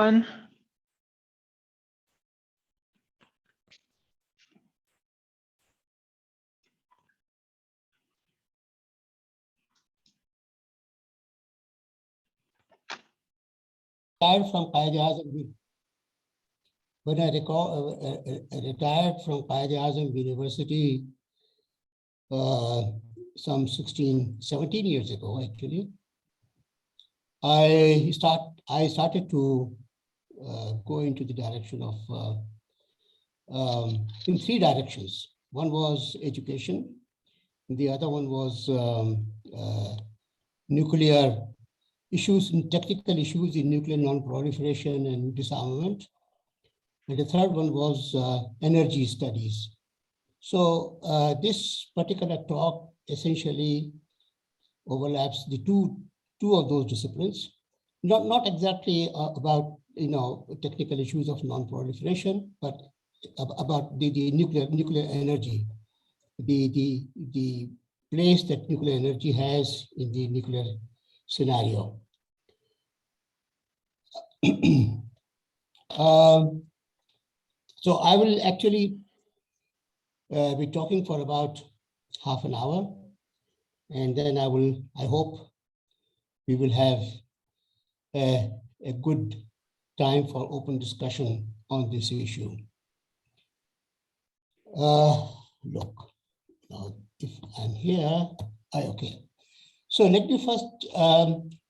Retired from Qaid-e-Azam. When I retired from Qaid-e-Azam University some 16-17 years ago, actually, I started to go into the direction of in three directions. One was education, the other one was nuclear issues and technical issues in nuclear non-proliferation and disarmament. And the third one was energy studies. So this particular talk essentially overlaps the two of those disciplines. Not exactly about technical issues of non-proliferation, but about the nuclear energy, the place that nuclear energy has in the nuclear scenario. So I will actually be talking for about half an hour, and then I hope we will have a good time for open discussion on this issue. Look, now if I'm here, okay. So let me first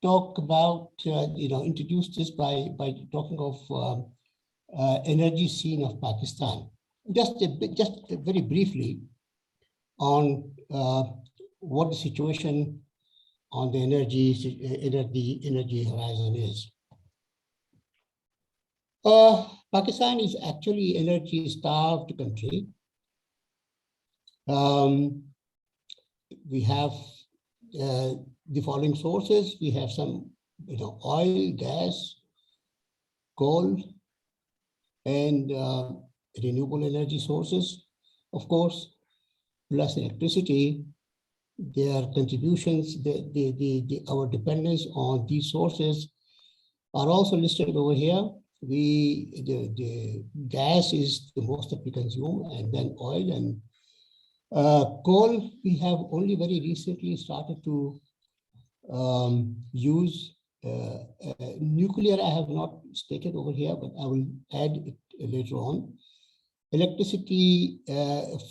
talk about, introduce this by talking of energy scene of Pakistan. Just very briefly on what the situation on the energy horizon is. Pakistan is actually energy-starved country. We have the following sources. We have some, oil, gas, coal, and renewable energy sources, of course, plus electricity. Their contributions, our dependence on these sources are also listed over here. The gas is the most that we consume, and then oil and coal. We have only very recently started to use. Nuclear I have not stated over here, but I will add it later on. Electricity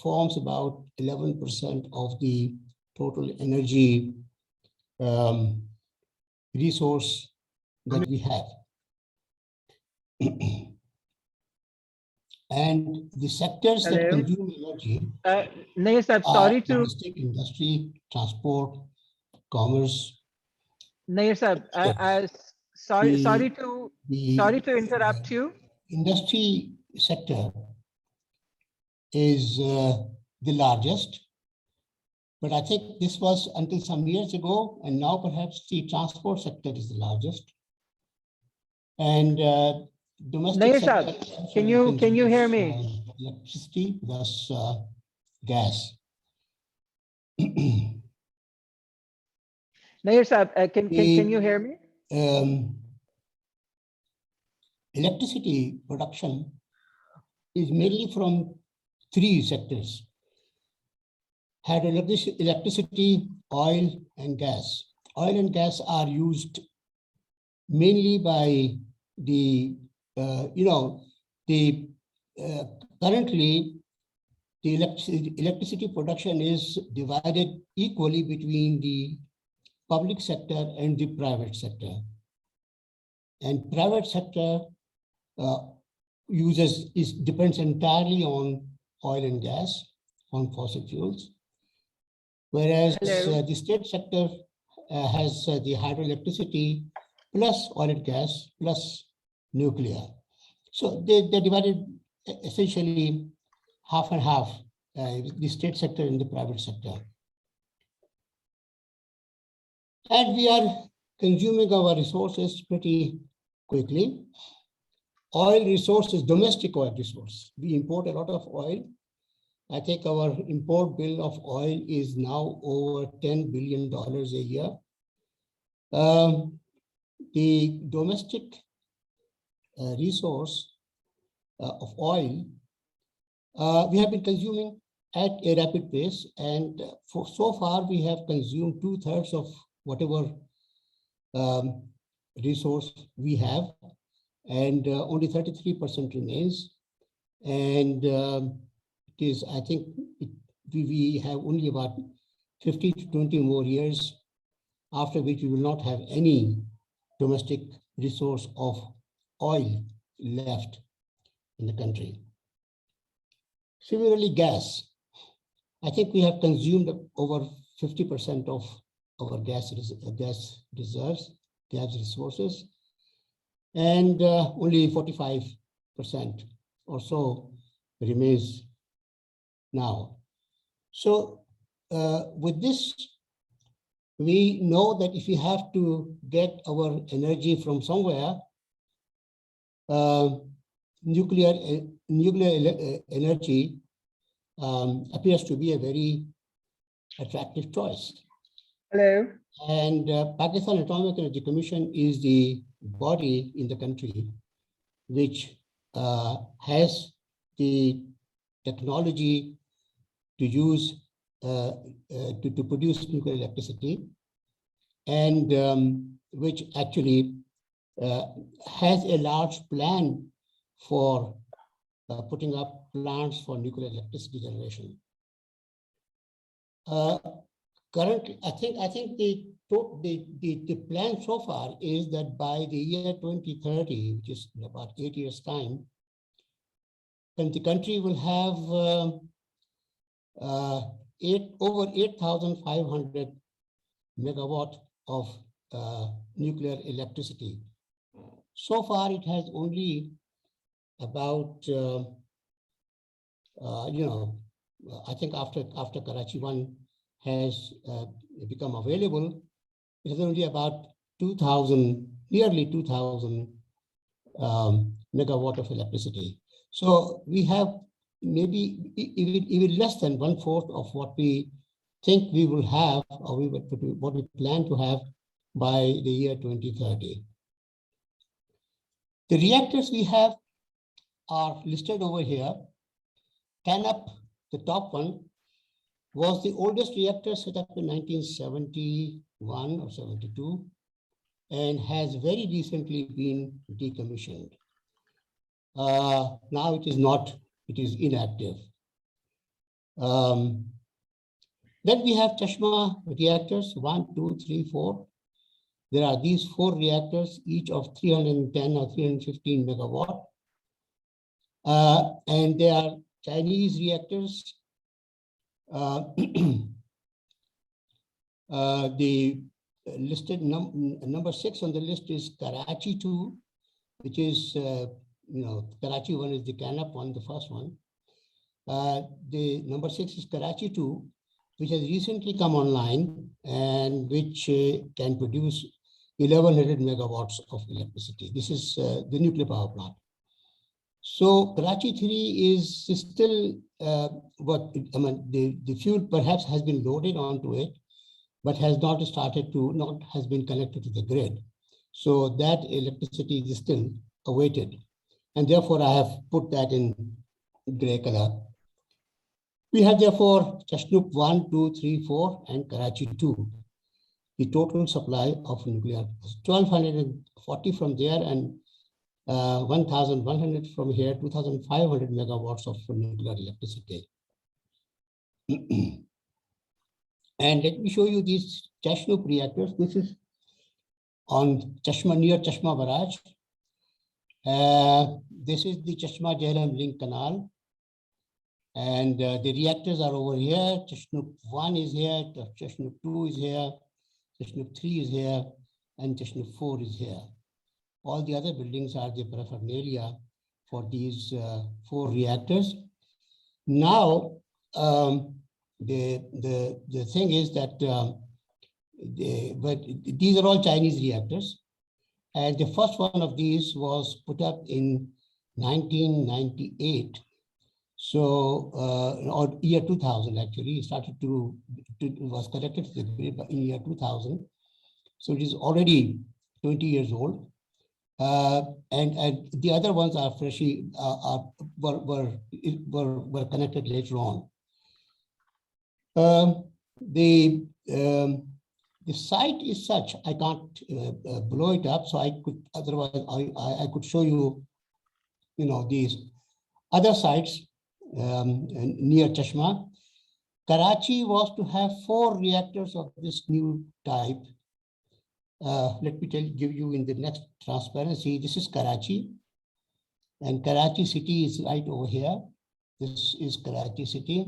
forms about 11% of the total energy resource that we have. And the sectors that consume energy Nayyar sir, sorry to domestic industry, transport, commerce. Nayyar sir, sorry to interrupt you. Industry sector is the largest, but I think this was until some years ago, and now perhaps the transport sector is the largest. And domestic Nayyar sector, sir, can you hear me? Electricity plus gas. Nayyar sir, can you hear me? Electricity production is mainly from three sectors: electricity, oil, and gas. Oil and gas are used mainly by currently the electricity production is divided equally between the public sector and the private sector. And private sector depends entirely on oil and gas, on fossil fuels, whereas the state sector has the hydroelectricity plus oil and gas plus nuclear. So they're divided essentially half and half, the state sector and the private sector. And we are consuming our resources pretty quickly. Oil resources, domestic oil resource. We import a lot of oil. I think our import bill of oil is now over $10 billion a year. The domestic resource of oil, we have been consuming at a rapid pace, and so far we have consumed 2/3 of whatever resource we have, and only 33% remains. And it is, I think, we have only about 50 to 20 more years, after which we will not have any domestic resource of oil left in the country. Similarly, gas. I think we have consumed over 50% of our gas reserves, gas resources, and only 45% or so remains now. So with this, we know that if we have to get our energy from somewhere, nuclear energy appears to be a very attractive choice. Hello. And Pakistan Atomic Energy Commission is the body in the country which has the technology to use to produce nuclear electricity, and which actually has a large plan for putting up plants for nuclear electricity generation. Currently, I think the plan so far is that by the year 2030, which is in about 8 years' time, then the country will have over 8,500 megawatt of nuclear electricity. So far, it has only about, I think after Karachi 1 has become available, it is only about 2,000, nearly 2,000 megawatt of electricity. So we have maybe even less than 1/4 of what we think we will have, or what we plan to have by the year 2030. The reactors we have are listed over here. TANAP, the top one, was the oldest reactor set up in 1971 or 72, and has very recently been decommissioned. Now it is not, it is inactive. Then we have Chashma reactors, 1, 2, 3, 4. There are these 4 reactors, each of 310 or 315 megawatt. And they are Chinese reactors. The listed number 6 on the list is Karachi 2, which is, Karachi 1 is the TANAP one, the first one. The number 6 is Karachi 2, which has recently come online and which can produce 1,100 megawatts of electricity. This is the nuclear power plant. So Karachi 3 is still the fuel perhaps has been loaded onto it, but has not has been connected to the grid. So that electricity is still awaited. And therefore I have put that in gray color. We have therefore Chashnook 1, 2, 3, 4 and Karachi 2. The total supply of nuclear is 1,240 from there and 1,100 from here, 2,500 megawatts of nuclear electricity. And let me show you these Chashnook reactors. This is on Chashma, near Chashma Barrage. This is the Chashma Jhelum link canal. And the reactors are over here. Chashnook 1 is here, Chashnook 2 is here, Chashnook 3 is here, and Chashnook 4 is here. All the other buildings are the paraphernalia for these 4 reactors. Now, the thing is that but these are all Chinese reactors. And the first one of these was put up in 1998. So, or year 2000 actually, started was connected to the grid in year 2000. So it is already 20 years old. And the other ones are freshly were connected later on. The site is such, I can't blow it up, so I could otherwise I could show you, these other sites near Chashma. Karachi was to have 4 reactors of this new type. Let me give you in the next transparency. This is Karachi, and Karachi city is right over here. This is Karachi city,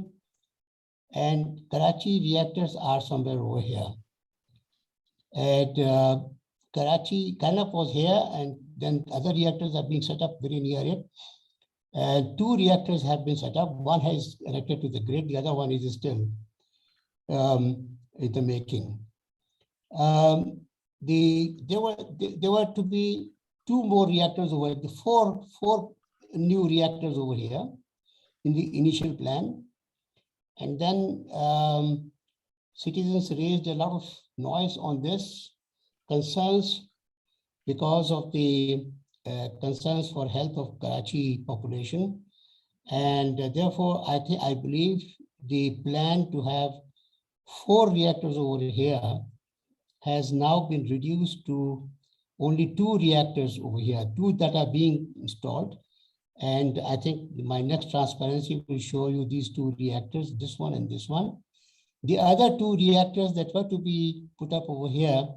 and Karachi reactors are somewhere over here. And Karachi kind of was here, and then other reactors are being set up very near it. And 2 reactors have been set up. One has connected to the grid. The other one is still in the making. There were to be 2 more reactors over the four new reactors over here in the initial plan. And then citizens raised a lot of noise on this, concerns because of the concerns for health of Karachi population. And therefore, I believe the plan to have 4 reactors over here has now been reduced to only 2 reactors over here, 2 that are being installed. And I think my next transparency will show you these 2 reactors, this one and this one. The other 2 reactors that were to be put up over here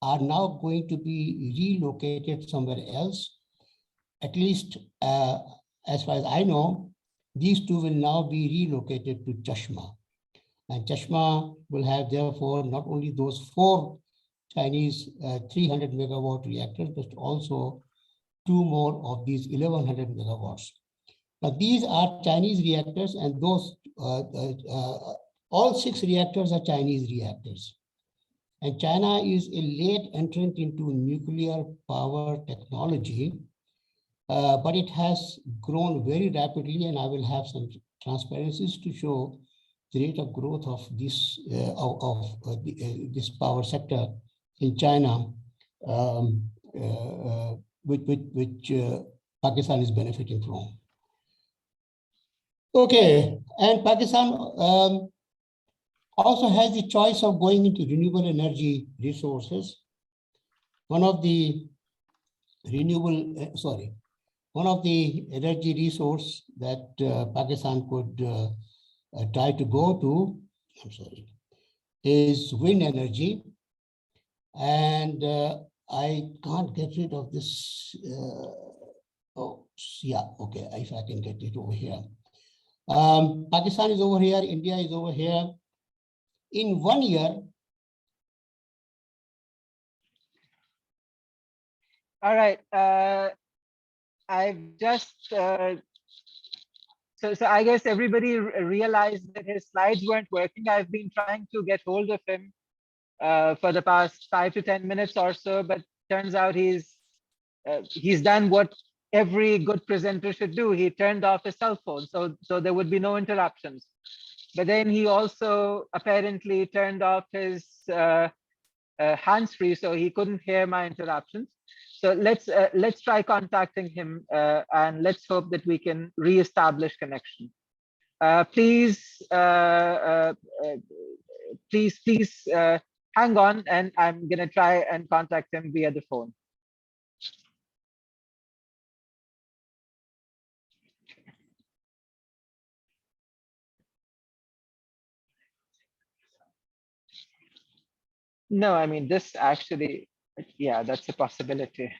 are now going to be relocated somewhere else. At least, as far as I know, these 2 will now be relocated to Chashma. And Chashma will have, therefore, not only those 4 Chinese 300 megawatt reactors, but also 2 more of these 1100 megawatts. Now, these are Chinese reactors, and those all 6 reactors are Chinese reactors. And China is a late entrant into nuclear power technology, but it has grown very rapidly, and I will have some transparencies to show the rate of growth of this this power sector in China, which Pakistan is benefiting from. Okay, and Pakistan also has the choice of going into renewable energy resources. One of the energy resource that Pakistan could try to go to, is wind energy. And I can't get rid of this. Oh, yeah, okay, if I can get it over here. Pakistan is over here, India is over here. In 1 year. All right, I've just, so I guess everybody realized that his slides weren't working. I've been trying to get hold of him for the past 5 to 10 minutes or so, but turns out he's done what every good presenter should do. He turned off his cell phone, so there would be no interruptions. But then he also apparently turned off his hands-free, so he couldn't hear my interruptions. So let's try contacting him, and let's hope that we can reestablish connection. Please hang on, and I'm gonna try and contact him via the phone. No, I mean, this actually, yeah, that's a possibility.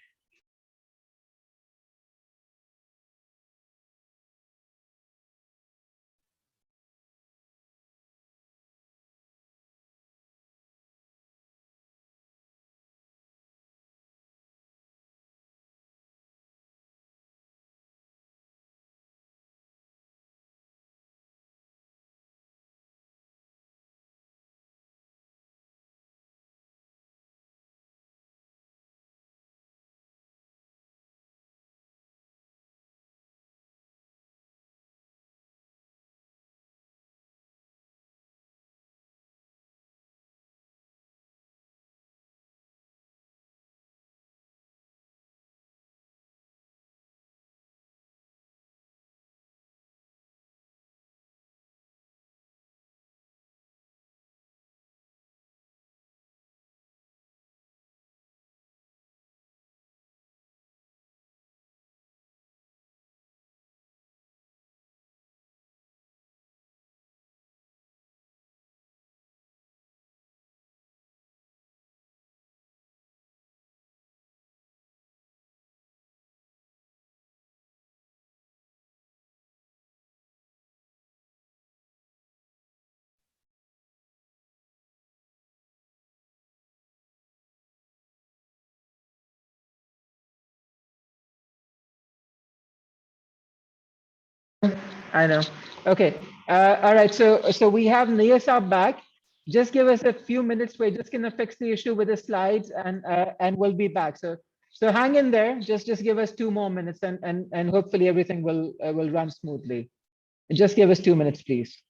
I know. Okay. All right. So we have Nayyar back. Just give us a few minutes. We're just gonna fix the issue with the slides, and we'll be back. So hang in there. Just give us 2 more minutes, and hopefully everything will run smoothly. Just give us 2 minutes, please.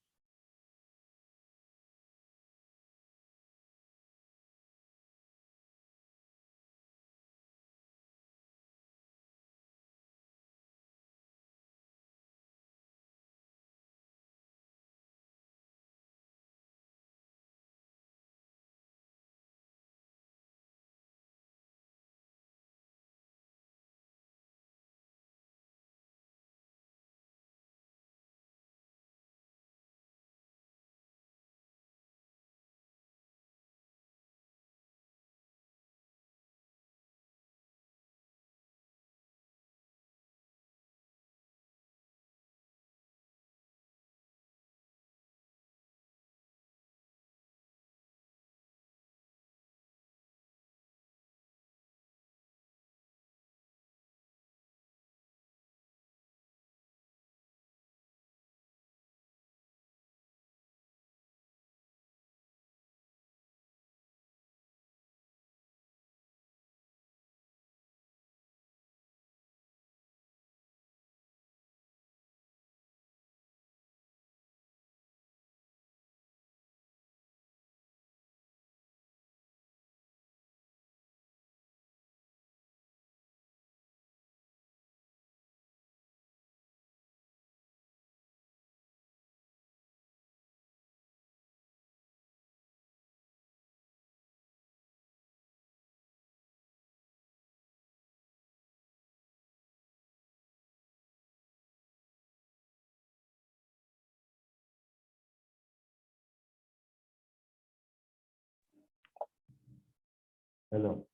Hello.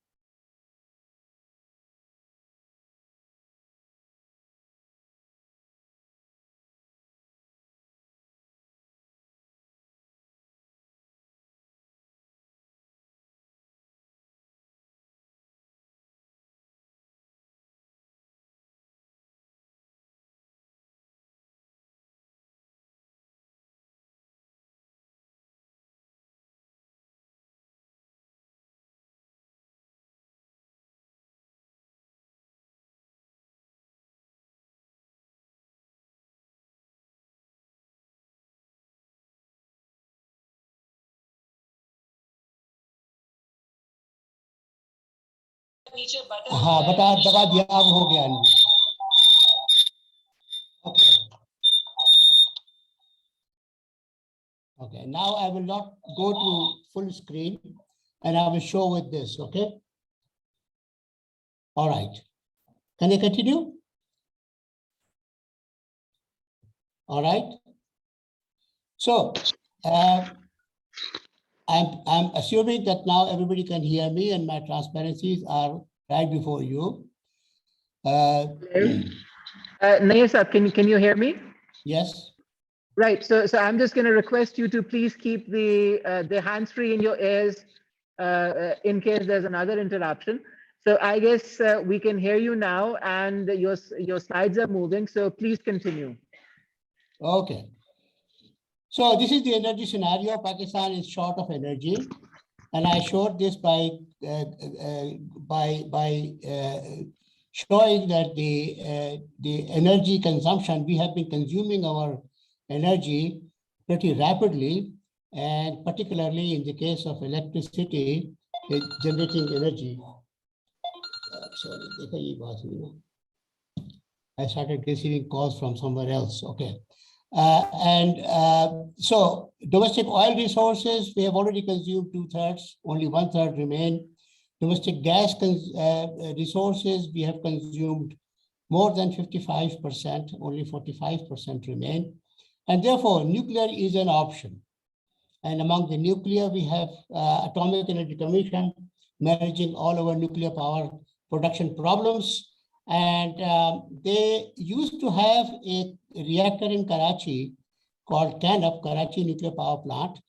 हाँ दबा दिया अब हो गया okay. Okay, now I will not go to full screen and I will show with this, okay? All right, can I continue? All right, so I'm assuming that now everybody can hear me and my transparencies are right before you. Nayyar sir, can you hear me? Yes. Right. So I'm just going to request you to please keep the hands-free in your ears in case there's another interruption. So I guess we can hear you now, and your slides are moving. So please continue. Okay. So this is the energy scenario. Pakistan is short of energy, and I showed this by showing that the energy consumption, we have been consuming our energy pretty rapidly, and particularly in the case of electricity, generating energy. Sorry, I started receiving calls from somewhere else. Okay. So domestic oil resources, we have already consumed 2/3, only 1/3 remain. Domestic gas resources, we have consumed more than 55%, only 45% remain. And therefore, nuclear is an option. And among the nuclear, we have Atomic Energy Commission managing all our nuclear power production problems. And they used to have a reactor in Karachi called CANUP, Karachi Nuclear Power Plant,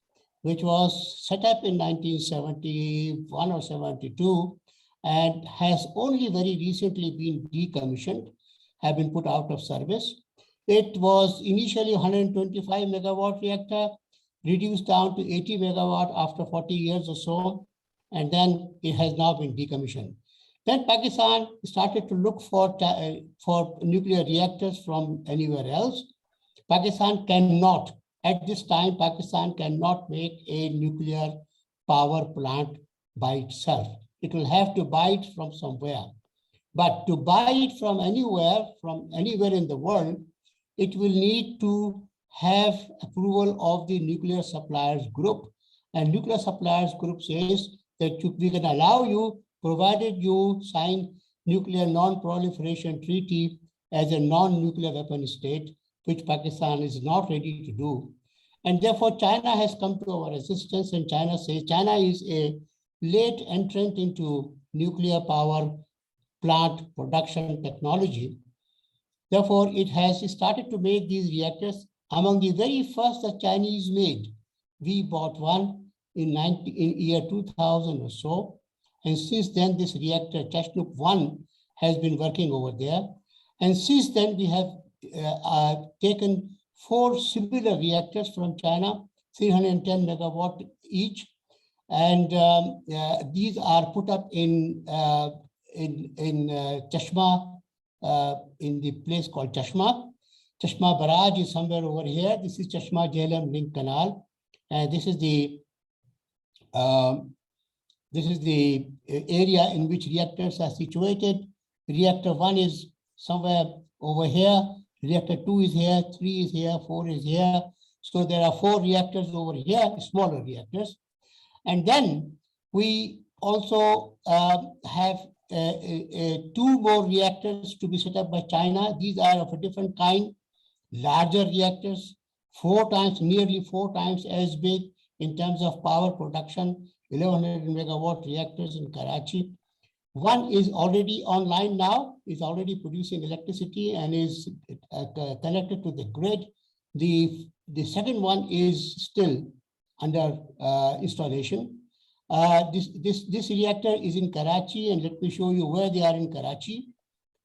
which was set up in 1971 or 72, and has only very recently been decommissioned, have been put out of service. It was initially 125 megawatt reactor, reduced down to 80 megawatt after 40 years or so, and then it has now been decommissioned. Then Pakistan started to look for nuclear reactors from anywhere else. Pakistan cannot, at this time, Pakistan cannot make a nuclear power plant by itself. It will have to buy it from somewhere. But to buy it from anywhere in the world, it will need to have approval of the nuclear suppliers group. And nuclear suppliers group says that we can allow you, provided you sign nuclear non-proliferation treaty as a non-nuclear weapon state, which Pakistan is not ready to do. And therefore, China has come to our assistance, and China says China is a late entrant into nuclear power plant production technology. Therefore, it has started to make these reactors. Among the very first that Chinese made, we bought one in year 2000 or so. And since then, this reactor, Chashnuk 1, has been working over there. And since then, we have taken 4 similar reactors from China, 310 megawatt each. And these are put up in Chashma, in the place called Chashma. Chashma Barrage is somewhere over here. This is Chashma Jhelum Link Canal. And this is the area in which reactors are situated. Reactor 1 is somewhere over here. Reactor 2 is here, 3 is here, 4 is here. So there are 4 reactors over here, smaller reactors. And then we also have 2 more reactors to be set up by China. These are of a different kind, larger reactors, nearly 4 times as big in terms of power production, 1100 megawatt reactors in Karachi. One is already online now, is already producing electricity and is connected to the grid. The second one is still under installation. This reactor is in Karachi, and let me show you where they are in Karachi.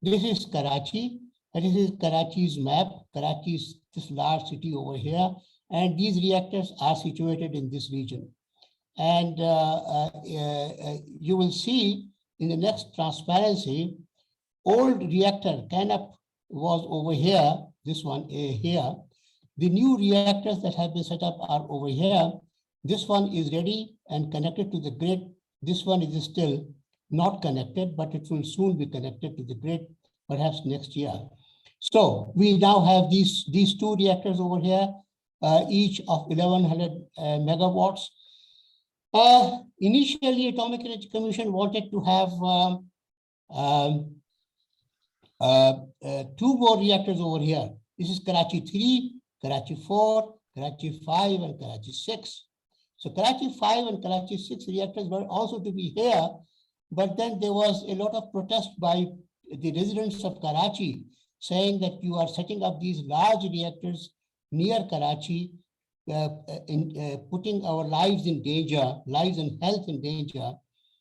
This is Karachi, and this is Karachi's map. Karachi is this large city over here, and these reactors are situated in this region. And you will see in the next transparency, old reactor, Canap, was over here, this one here. The new reactors that have been set up are over here. This one is ready and connected to the grid. This one is still not connected, but it will soon be connected to the grid, perhaps next year. So we now have these 2 reactors over here, each of 1100 megawatts. Initially, Atomic Energy Commission wanted to have 2 more reactors over here. This is Karachi 3, Karachi 4, Karachi 5, and Karachi 6. So Karachi 5 and Karachi 6 reactors were also to be here, but then there was a lot of protest by the residents of Karachi saying that you are setting up these large reactors near Karachi, putting our lives in danger, lives and health in danger.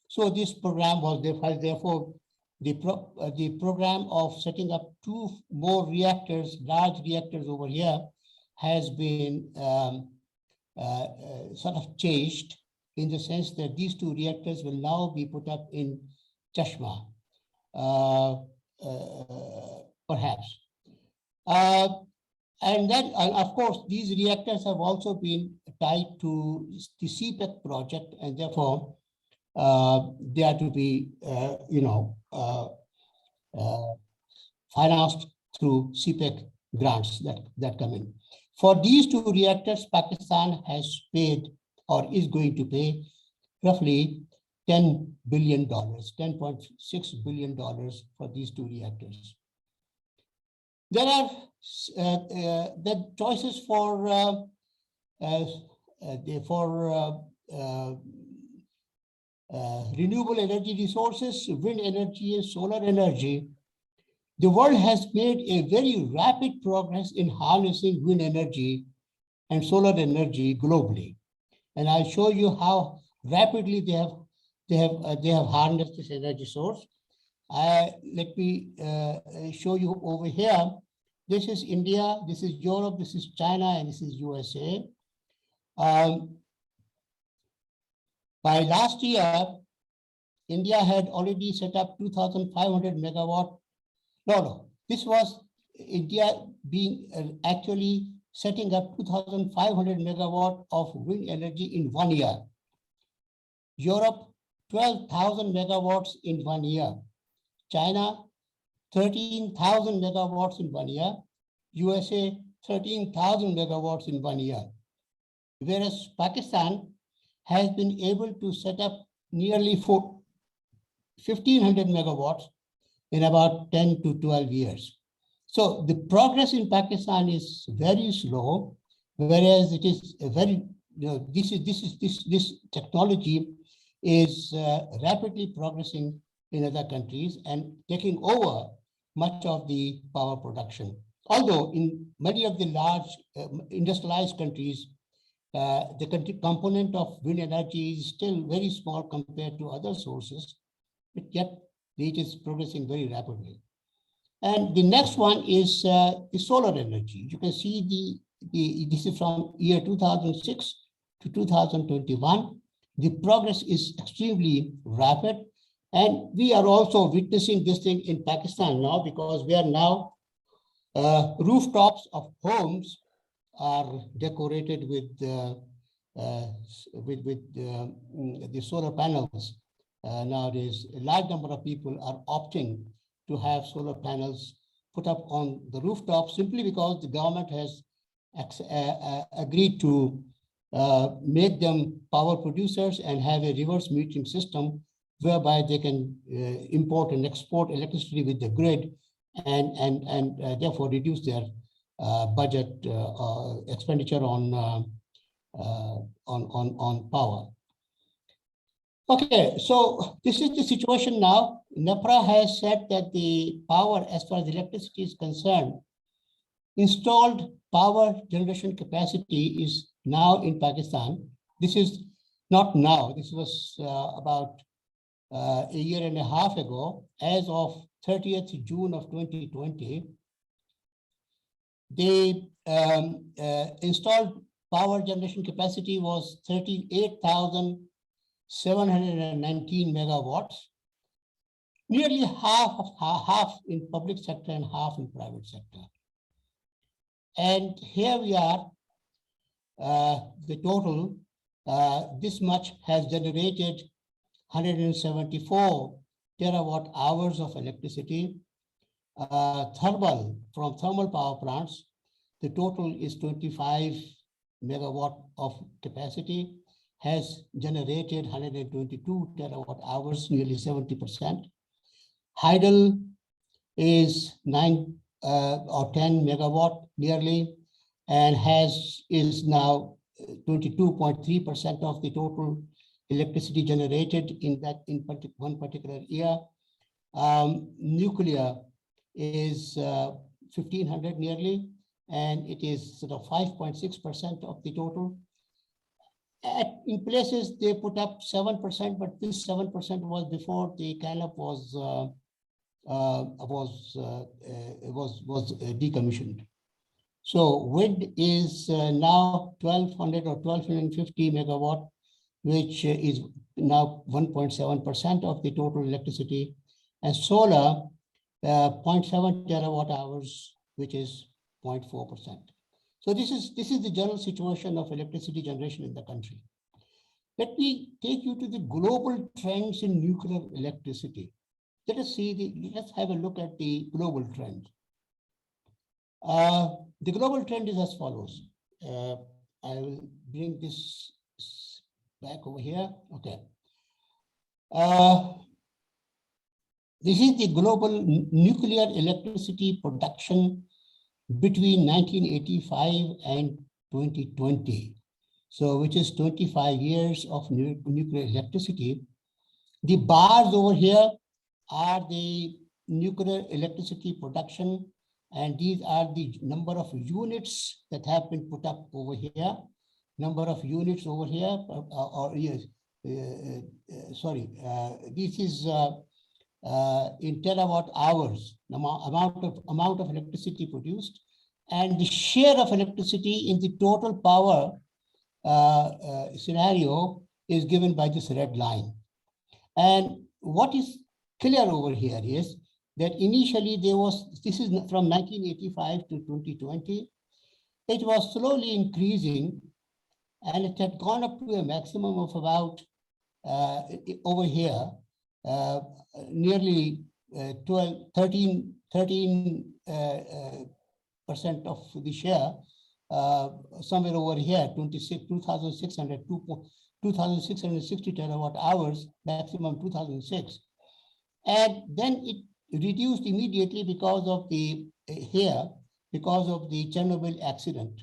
So this program was therefore the program of setting up 2 more reactors, large reactors over here, has been sort of changed in the sense that these 2 reactors will now be put up in Chashma, perhaps. And then, of course, these reactors have also been tied to the CPEC project, and therefore they are to be, financed through CPEC grants that come in. For these 2 reactors, Pakistan has paid or is going to pay roughly $10 billion, $10.6 billion for these 2 reactors. There are the choices for renewable energy resources, wind energy and solar energy. The world has made a very rapid progress in harnessing wind energy and solar energy globally. And I'll show you how rapidly they have harnessed this energy source. Let me show you over here This is India, this is Europe, this is China, and this is USA. By last year, India had already set up 2,500 megawatt. No, this was India being actually setting up 2,500 megawatt of wind energy in 1 year. Europe, 12,000 megawatts in 1 year. China, 13,000 megawatts in 1 year. USA, 13,000 megawatts in 1 year. Whereas Pakistan has been able to set up nearly 1,500 megawatts in about 10 to 12 years. So the progress in Pakistan is very slow, whereas it is a very, this technology is rapidly progressing in other countries and taking over much of the power production. Although in many of the large industrialized countries, the component of wind energy is still very small compared to other sources, but yet it is progressing very rapidly. And the next one is the solar energy. You can see this is from year 2006 to 2021. The progress is extremely rapid. And we are also witnessing this thing in Pakistan now, because we are now rooftops of homes are decorated with the solar panels. Nowadays, a large number of people are opting to have solar panels put up on the rooftop simply because the government has agreed to make them power producers and have a reverse metering system whereby they can import and export electricity with the grid and therefore reduce their budget expenditure on power. Okay, so this is the situation now. NEPRA has said that the power, as far as electricity is concerned, installed power generation capacity is now in Pakistan. This is not now, this was about a year and a half ago. As of 30th June of 2020, the installed power generation capacity was 38,719 megawatts, nearly half in public sector and half in private sector. And here we are, the total, this much has generated 174 terawatt hours of electricity. Thermal, from thermal power plants, the total is 25 megawatt of capacity, has generated 122 terawatt hours, nearly 70%. Hydel is 9 or 10 megawatt nearly, and is now 22.3% of the total electricity generated in one particular year. Nuclear is 1,500 nearly, and it is sort of 5.6% of the total. In places they put up 7%, but this 7% was before the CALOP was decommissioned. So wind is now 1,200 or 1,250 megawatt, which is now 1.7% of the total electricity, and solar 0.7 terawatt hours, which is 0.4%. So this is the general situation of electricity generation in the country. Let me take you to the global trends in nuclear electricity. Let's have a look at the global trend. The global trend is as follows. I will bring this back over here. Okay. This is the global nuclear electricity production between 1985 and 2020. So which is 25 years of nuclear electricity. The bars over here are the nuclear electricity production, and these are the number of units that have been put up over here. Number of units over here, this is in terawatt hours, the amount of electricity produced, and the share of electricity in the total power scenario is given by this red line. And what is clear over here is that initially this is from 1985 to 2020, it was slowly increasing, and it had gone up to a maximum of about over here, nearly 13% of the share, somewhere over here, 2,660 terawatt hours, maximum 2006. And then it reduced immediately because of the Chernobyl accident.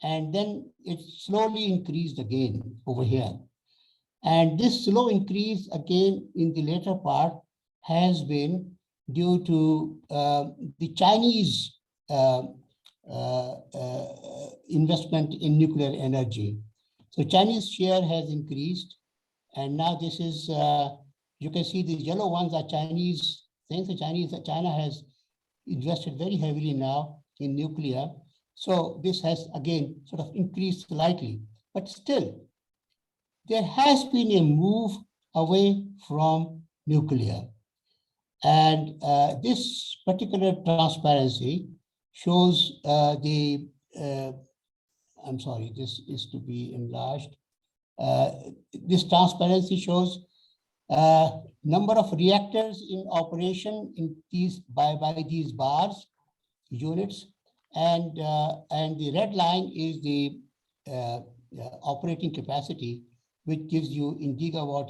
And then it slowly increased again over here. And this slow increase again in the later part has been due to the Chinese investment in nuclear energy. So Chinese share has increased, and now this is, you can see the yellow ones are Chinese things. China has invested very heavily now in nuclear. So this has again sort of increased slightly, but still there has been a move away from nuclear. And this particular transparency shows I'm sorry, this is to be enlarged. This transparency shows number of reactors in operation in these by these bars, units, and the red line is the operating capacity, which gives you in gigawatts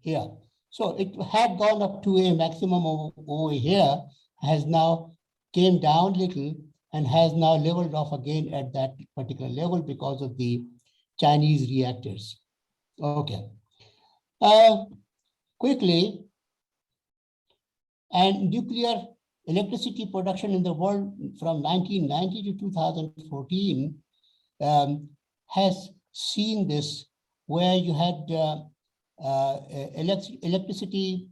here. So it had gone up to a maximum over here, has now came down a little and has now leveled off again at that particular level because of the Chinese reactors. Okay. Quickly, and nuclear electricity production in the world from 1990 to 2014 has seen this, where you had electricity,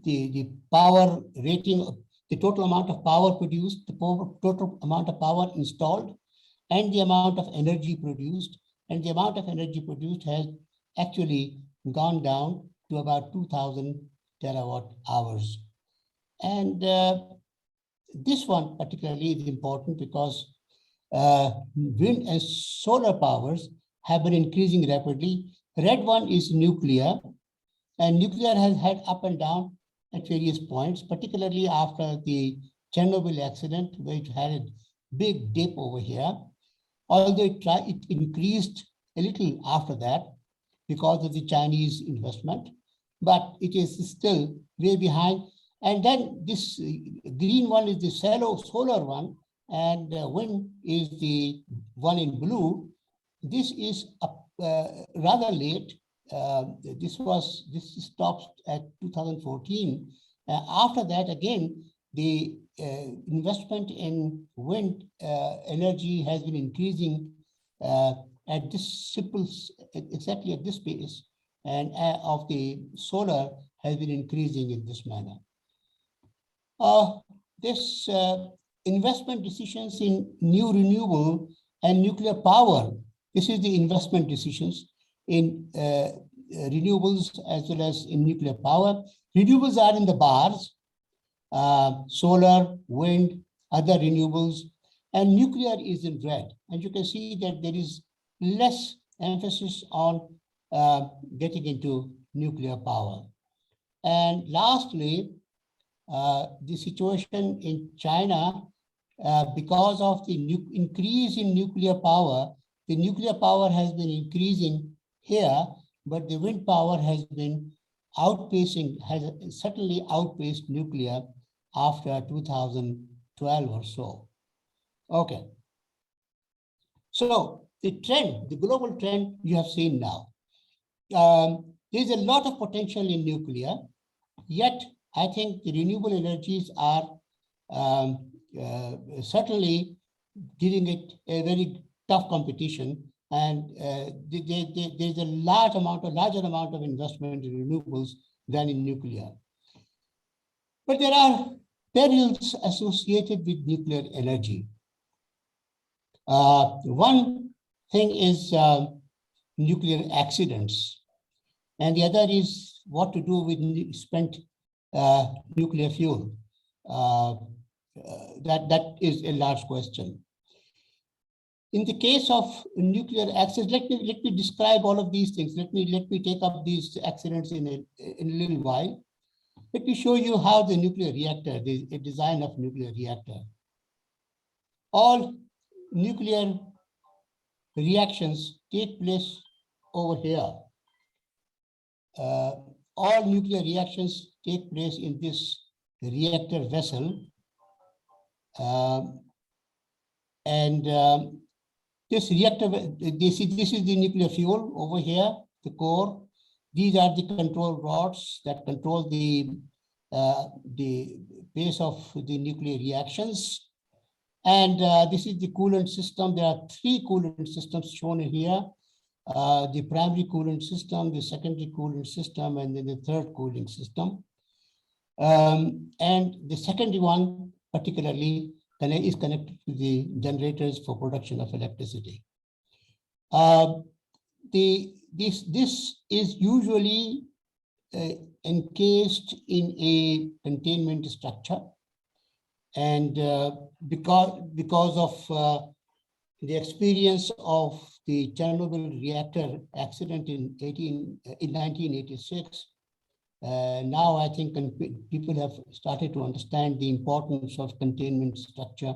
the power rating, the total amount of power produced, the total amount of power installed, and the amount of energy produced. And the amount of energy produced has actually gone down to about 2,000 terawatt hours. And this one particularly is important because wind and solar powers have been increasing rapidly. Red one is nuclear, and nuclear has had up and down at various points, particularly after the Chernobyl accident, where it had a big dip over here. Although it increased a little after that because of the Chinese investment, but it is still way behind. And then this green one is the solar one, and wind is the one in blue. This is rather late. This stopped at 2014. After that, again, the investment in wind energy has been increasing at this exactly at this pace, and of the solar has been increasing in this manner. This investment decisions in new renewable and nuclear power. This is the investment decisions in renewables as well as in nuclear power. Renewables are in the bars, solar, wind, other renewables, and nuclear is in red. And you can see that there is less emphasis on getting into nuclear power. And lastly, the situation in China, because of the increase in nuclear power, the nuclear power has been increasing here, but the wind power has been outpacing, has certainly outpaced nuclear after 2012 or so. Okay. So the trend, the global trend you have seen now. There's a lot of potential in nuclear, yet I think the renewable energies are certainly giving it a very tough competition. And there's a larger amount of investment in renewables than in nuclear. But there are perils associated with nuclear energy. One thing is nuclear accidents, and the other is what to do with spent nuclear fuel. That is a large question. In the case of nuclear accidents, let me describe all of these things. Let me take up these accidents in a little while. Let me show you how the nuclear reactor, the design of nuclear reactor. All nuclear reactions take place over here. All nuclear reactions take place in this reactor vessel. This reactor, this is the nuclear fuel over here, the core. These are the control rods that control the pace of the nuclear reactions. And this is the coolant system. There are 3 coolant systems shown here. The primary coolant system, the secondary coolant system, and then the third cooling system. And the secondary one particularly is connected to the generators for production of electricity. This is usually encased in a containment structure, and because of the experience of the Chernobyl reactor accident in 1986, now I think people have started to understand the importance of containment structure.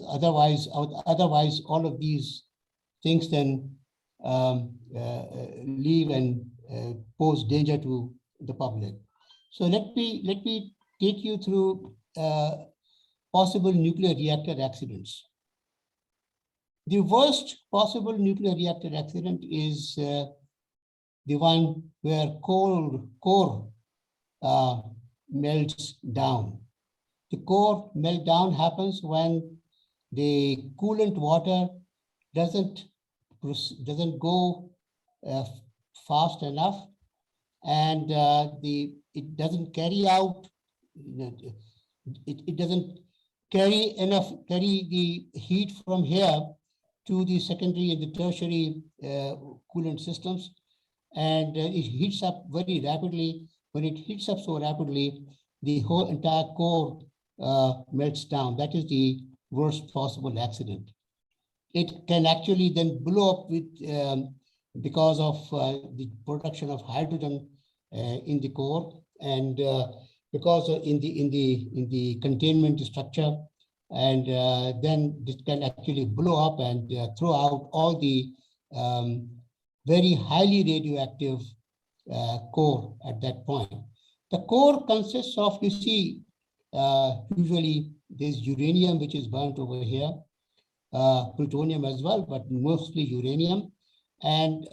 Otherwise, all of these things then leave and pose danger to the public. So let me take you through possible nuclear reactor accidents. The worst possible nuclear reactor accident is the one where core melts down. The core meltdown happens when the coolant water doesn't go fast enough, and it doesn't carry out. It doesn't carry the heat from here to the secondary and the tertiary coolant systems, and it heats up very rapidly. When it heats up so rapidly, the whole entire core melts down. That is the worst possible accident. It can actually then blow up with because of the production of hydrogen in the core, and because in the containment structure, and then this can actually blow up and throw out all the very highly radioactive core at that point. The core consists of, you see, usually there's uranium, which is burnt over here, plutonium as well, but mostly uranium. And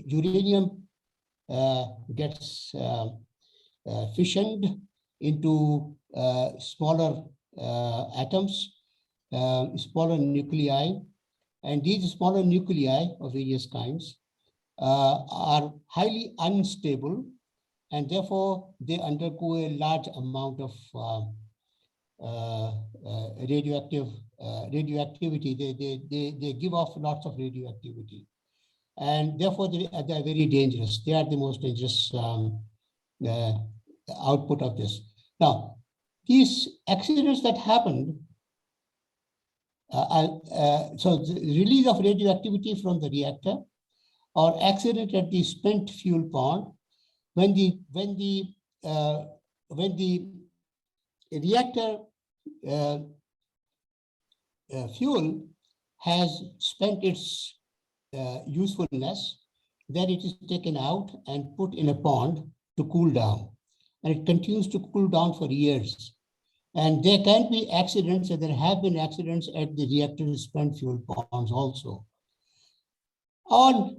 uranium gets fissioned into smaller atoms, smaller nuclei. And these smaller nuclei of various kinds are highly unstable, and therefore they undergo a large amount of radioactivity. They give off lots of radioactivity, and therefore they are very dangerous. They are the most dangerous output of this. Now, these accidents that happened, so the release of radioactivity from the reactor, or accident at the spent fuel pond, when the reactor fuel has spent its usefulness, then it is taken out and put in a pond to cool down, and it continues to cool down for years. And there can be accidents, and there have been accidents at the reactor spent fuel ponds also. Or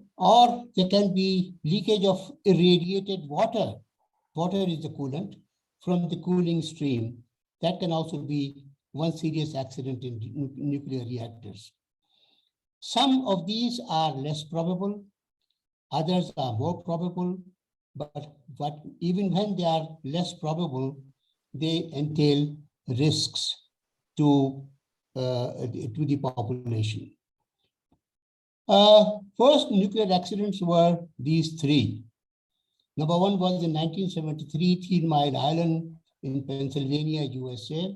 there can be leakage of irradiated water. Water is the coolant from the cooling stream. That can also be one serious accident in nuclear reactors. Some of these are less probable, others are more probable, but even when they are less probable, they entail risks to the population. First nuclear accidents were these three. Number one was in 1973, 3 Mile Island in Pennsylvania, USA,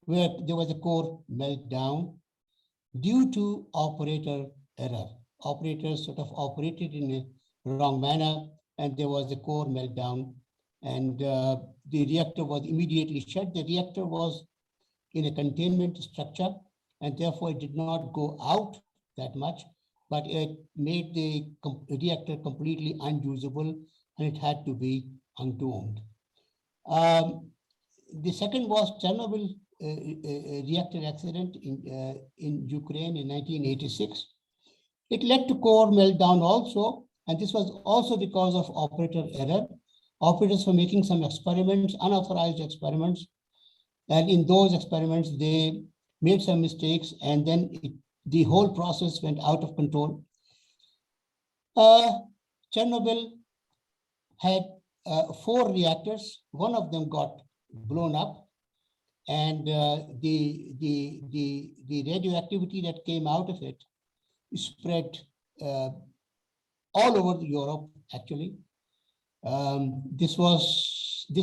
where there was a core meltdown due to operator error. Operators sort of operated in a wrong manner, and there was a core meltdown, and the reactor was immediately shut. The reactor was in a containment structure, and therefore it did not go out that much, but it made the reactor completely unusable, and it had to be entombed. The second was Chernobyl reactor accident in Ukraine in 1986. It led to core meltdown also, and this was also because of operator error. Operators were making some experiments, unauthorized experiments, and in those experiments, they made some mistakes, and then the whole process went out of control. Chernobyl had 4 reactors. One of them got blown up, and the radioactivity that came out of it spread all over Europe, actually. This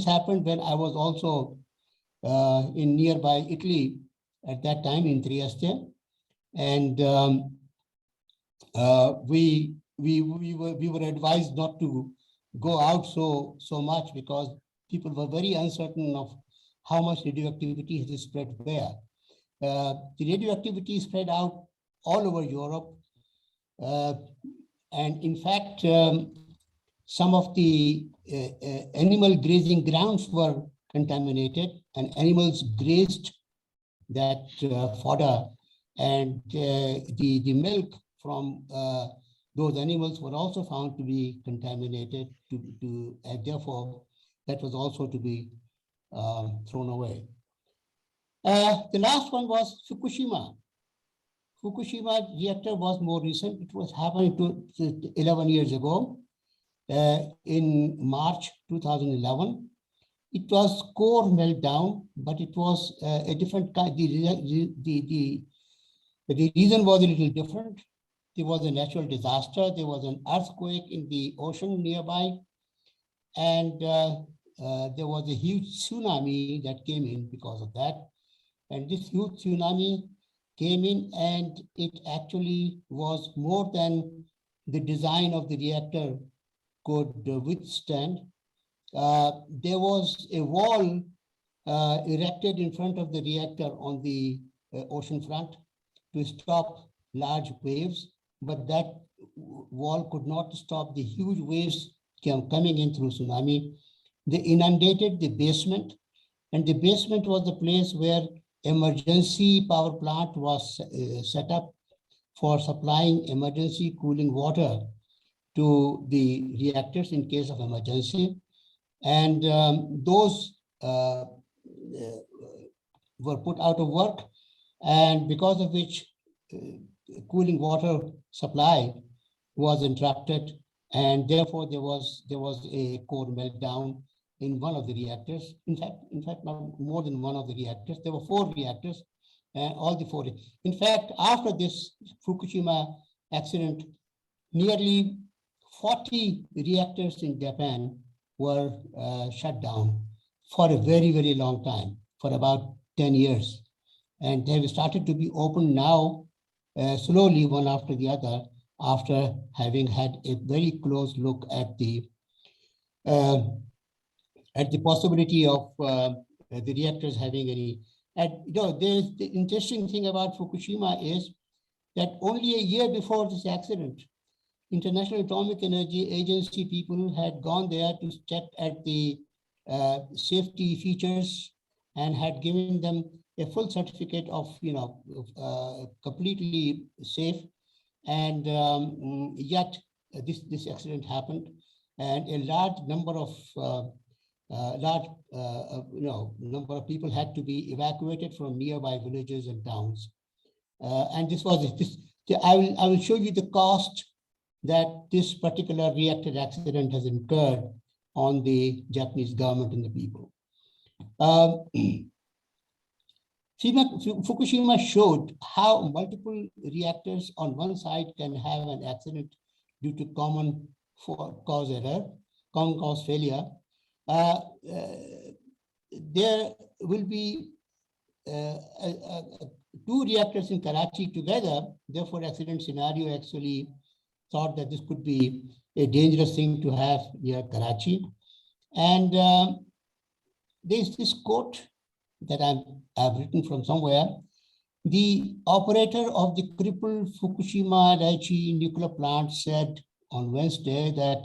happened when I was also in nearby Italy at that time in Trieste, and we were advised not to go out so much because people were very uncertain of how much radioactivity is spread where. The radioactivity spread out all over Europe, and in fact, some of the animal grazing grounds were contaminated, and animals grazed that fodder, and the milk from those animals were also found to be contaminated, and therefore that was also to be thrown away. The last one was Fukushima. Fukushima reactor was more recent. It was happening 11 years ago in March 2011. It was core meltdown, but it was a different kind. The reason was a little different. There was a natural disaster. There was an earthquake in the ocean nearby, and there was a huge tsunami that came in because of that. And this huge tsunami came in, and it actually was more than the design of the reactor could withstand. There was a wall erected in front of the reactor on the ocean front to stop large waves, but that wall could not stop the huge waves coming in through tsunami. They inundated the basement, and the basement was the place where emergency power plant was set up for supplying emergency cooling water to the reactors in case of emergency. And those were put out of work, and because of which cooling water supply was interrupted, and therefore there was a core meltdown in one of the reactors. In fact, not more than one of the reactors. There were 4 reactors, and all the 4. In fact, after this Fukushima accident, nearly 40 reactors in Japan were shut down for a very, very long time, for about 10 years. And they have started to be opened now, slowly, one after the other, after having had a very close look at the possibility of the reactors having any. And there's the interesting thing about Fukushima is that only a year before this accident, International Atomic Energy Agency people had gone there to check at the safety features and had given them a full certificate of, completely safe. And yet this accident happened, and a large number of number of people had to be evacuated from nearby villages and towns. And this I will show you the cost that this particular reactor accident has incurred on the Japanese government and the people. Fukushima showed how multiple reactors on one side can have an accident due to common cause failure. There will be two reactors in Karachi together. Therefore, accident scenario actually thought that this could be a dangerous thing to have near Karachi. And there's this quote that I've written from somewhere. The operator of the crippled Fukushima Daiichi nuclear plant said on Wednesday that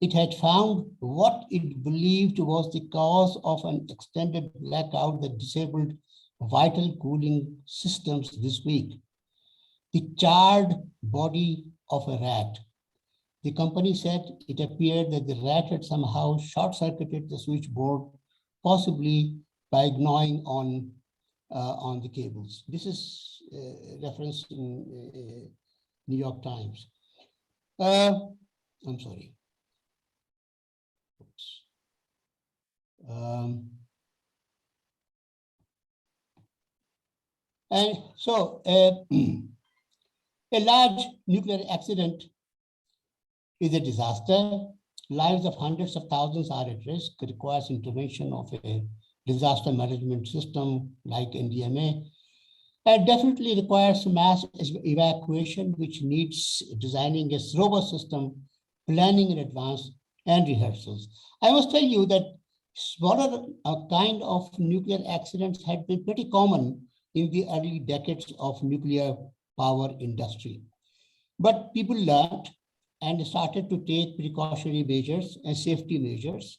it had found what it believed was the cause of an extended blackout that disabled vital cooling systems this week. The charred body of a rat. The company said it appeared that the rat had somehow short-circuited the switchboard, possibly by gnawing on the cables. This is referenced in New York Times. I'm sorry. And so a large nuclear accident is a disaster. Lives of hundreds of thousands are at risk. It requires intervention of a disaster management system like NDMA. It definitely requires mass evacuation, which needs designing a robust system, planning in advance, and rehearsals. I must tell you that smaller kind of nuclear accidents had been pretty common in the early decades of nuclear power industry. But people learned and started to take precautionary measures and safety measures.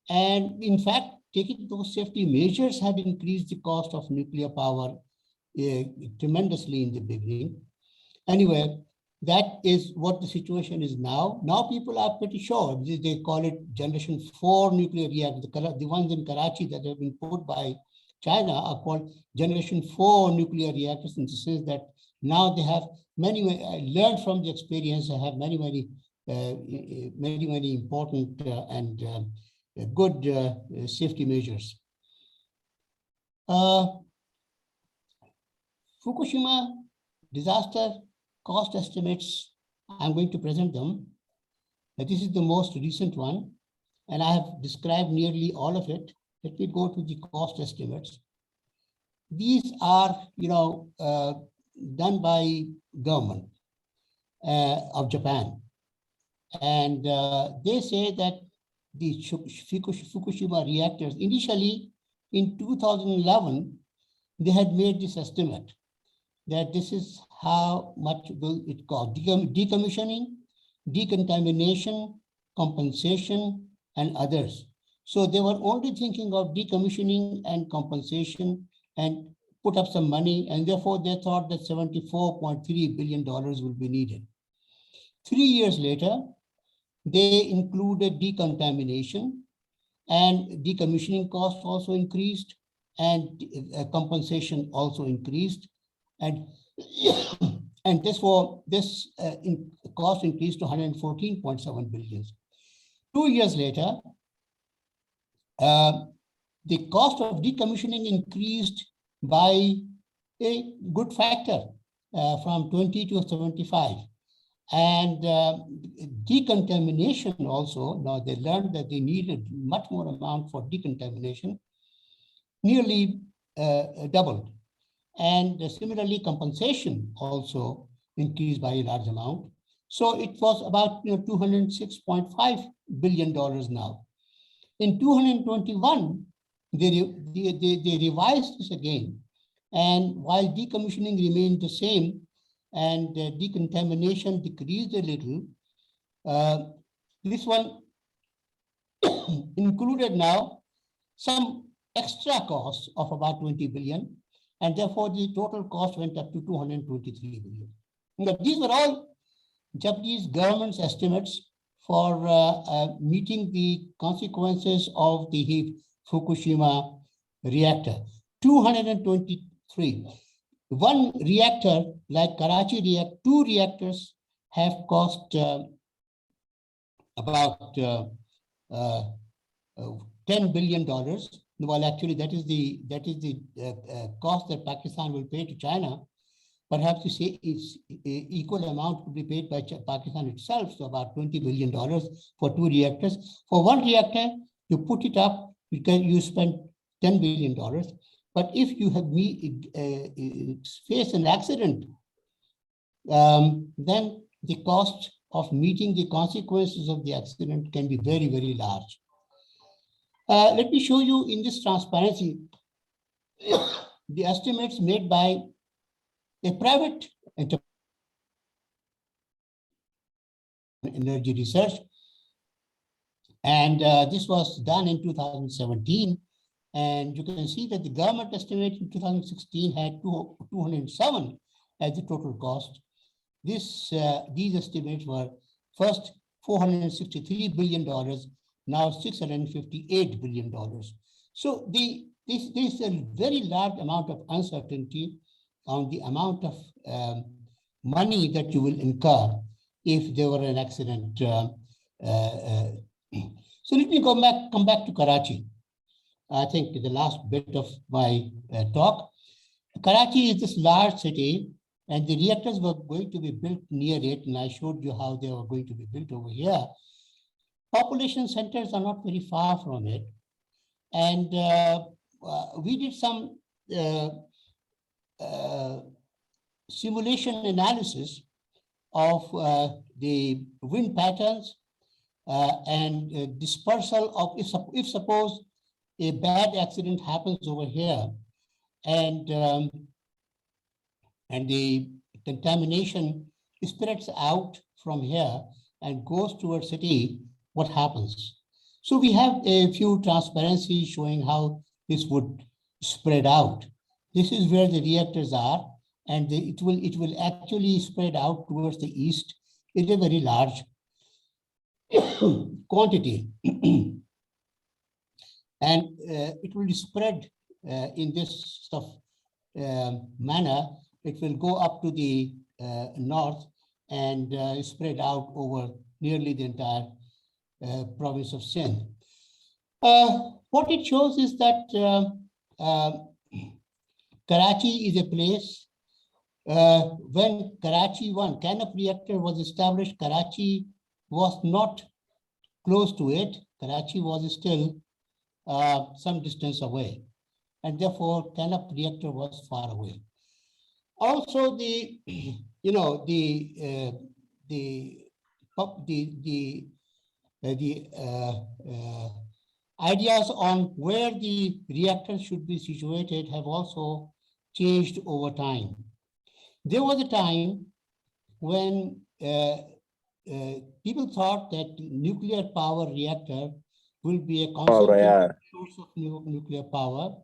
And in fact, taking those safety measures had increased the cost of nuclear power tremendously in the beginning. Anyway, that is what the situation is now. Now people are pretty sure. They call it Generation 4 nuclear reactors. The ones in Karachi that have been put by China are called Generation 4 nuclear reactors, in the sense that now they have learned from the experience, they have many important and good safety measures. Fukushima disaster cost estimates, I'm going to present them. This is the most recent one, and I have described nearly all of it. Let me go to the cost estimates. These are, done by government of Japan. And they say that the Fukushima reactors, initially in 2011, they had made this estimate that this is how much will it cost: decommissioning, decontamination, compensation, and others. So they were only thinking of decommissioning and compensation and put up some money, and therefore they thought that $74.3 billion will be needed. 3 years later, they included decontamination, and decommissioning costs also increased, and compensation also increased, and and therefore this cost increased to 114.7 billion. 2 years later, the cost of decommissioning increased by a good factor, from 20 to 75. And decontamination also, now they learned that they needed much more amount for decontamination, nearly doubled. And similarly, compensation also increased by a large amount. So it was about $206.5 billion now. In 2021, they revised this again. And while decommissioning remained the same and decontamination decreased a little, this one included now some extra costs of about 20 billion. And therefore, the total cost went up to 223 billion. Now, these were all Japanese government's estimates for meeting the consequences of the Fukushima reactor. 223. One reactor, like Karachi reactor, two reactors have cost about $10 billion. Well, actually, that is the cost that Pakistan will pay to China. Perhaps you say it's equal amount could be paid by Pakistan itself, so about $20 billion for two reactors. For one reactor, you put it up, you spend $10 billion. But if you have face an accident, then the cost of meeting the consequences of the accident can be very, very large. Let me show you in this transparency the estimates made by a private enterprise, energy research. And this was done in 2017. And you can see that the government estimate in 2016 had 207 as the total cost. These estimates were first $463 billion, now $658 billion. So there's a very large amount of uncertainty on the amount of money that you will incur if there were an accident. So let me come back to Karachi. I think the last bit of my talk. Karachi is this large city, and the reactors were going to be built near it, and I showed you how they were going to be built over here. Population centers are not very far from it. And we did some simulation analysis of the wind patterns and dispersal of, if suppose a bad accident happens over here and the contamination spreads out from here and goes towards city, what happens? So we have a few transparencies showing how this would spread out. This is where the reactors are, and it will actually spread out towards the east in a very large quantity. And it will spread in this manner. It will go up to the north and spread out over nearly the entire province of Sindh. What it shows is that Karachi is a place, when Karachi 1 Canop reactor was established, Karachi was not close to it. Karachi was still some distance away, and therefore Canop reactor was far away. Also, the ideas on where the reactors should be situated have also changed over time. There was a time when people thought that nuclear power reactor will be a concentrated source of nuclear power,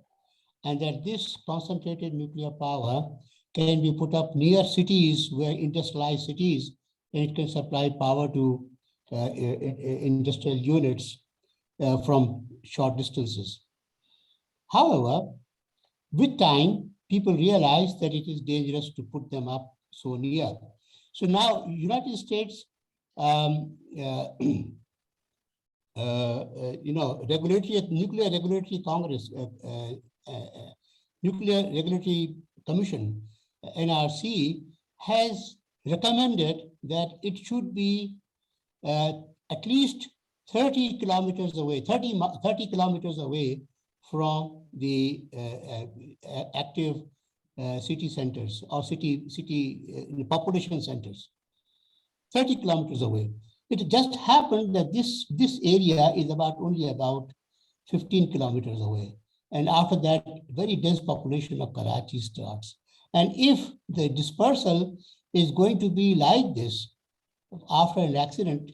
and that this concentrated nuclear power can be put up near cities, where industrialized cities, and it can supply power to industrial units from short distances. However, with time, people realize that it is dangerous to put them up so near. So now, United States, Nuclear Regulatory Congress, Nuclear Regulatory Commission, NRC, has recommended that it should be at least 30 kilometers away, 30 kilometers away from the active city centers or city population centers, 30 kilometers away. It just happened that this area is only about 15 kilometers away. And after that, very dense population of Karachi starts. And if the dispersal is going to be like this after an accident,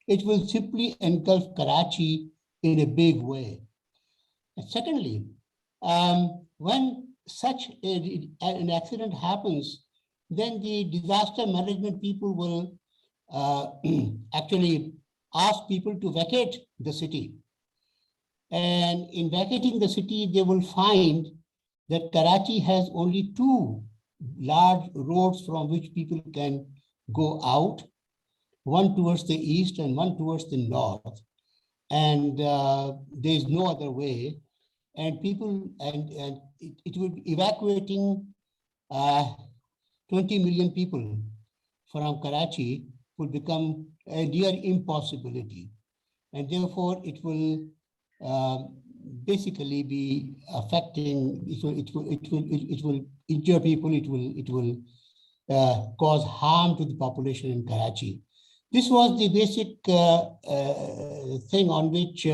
it will simply engulf Karachi in a big way. And secondly, when such an accident happens, then the disaster management people will actually ask people to vacate the city. And in vacating the city, they will find that Karachi has only two large roads from which people can go out, one towards the east and one towards the north. And there is no other way. And people, and it will be evacuating 20 million people from Karachi will become a near impossibility. And therefore, it will basically be affecting, it will injure people, it will cause harm to the population in Karachi. This was the basic thing on which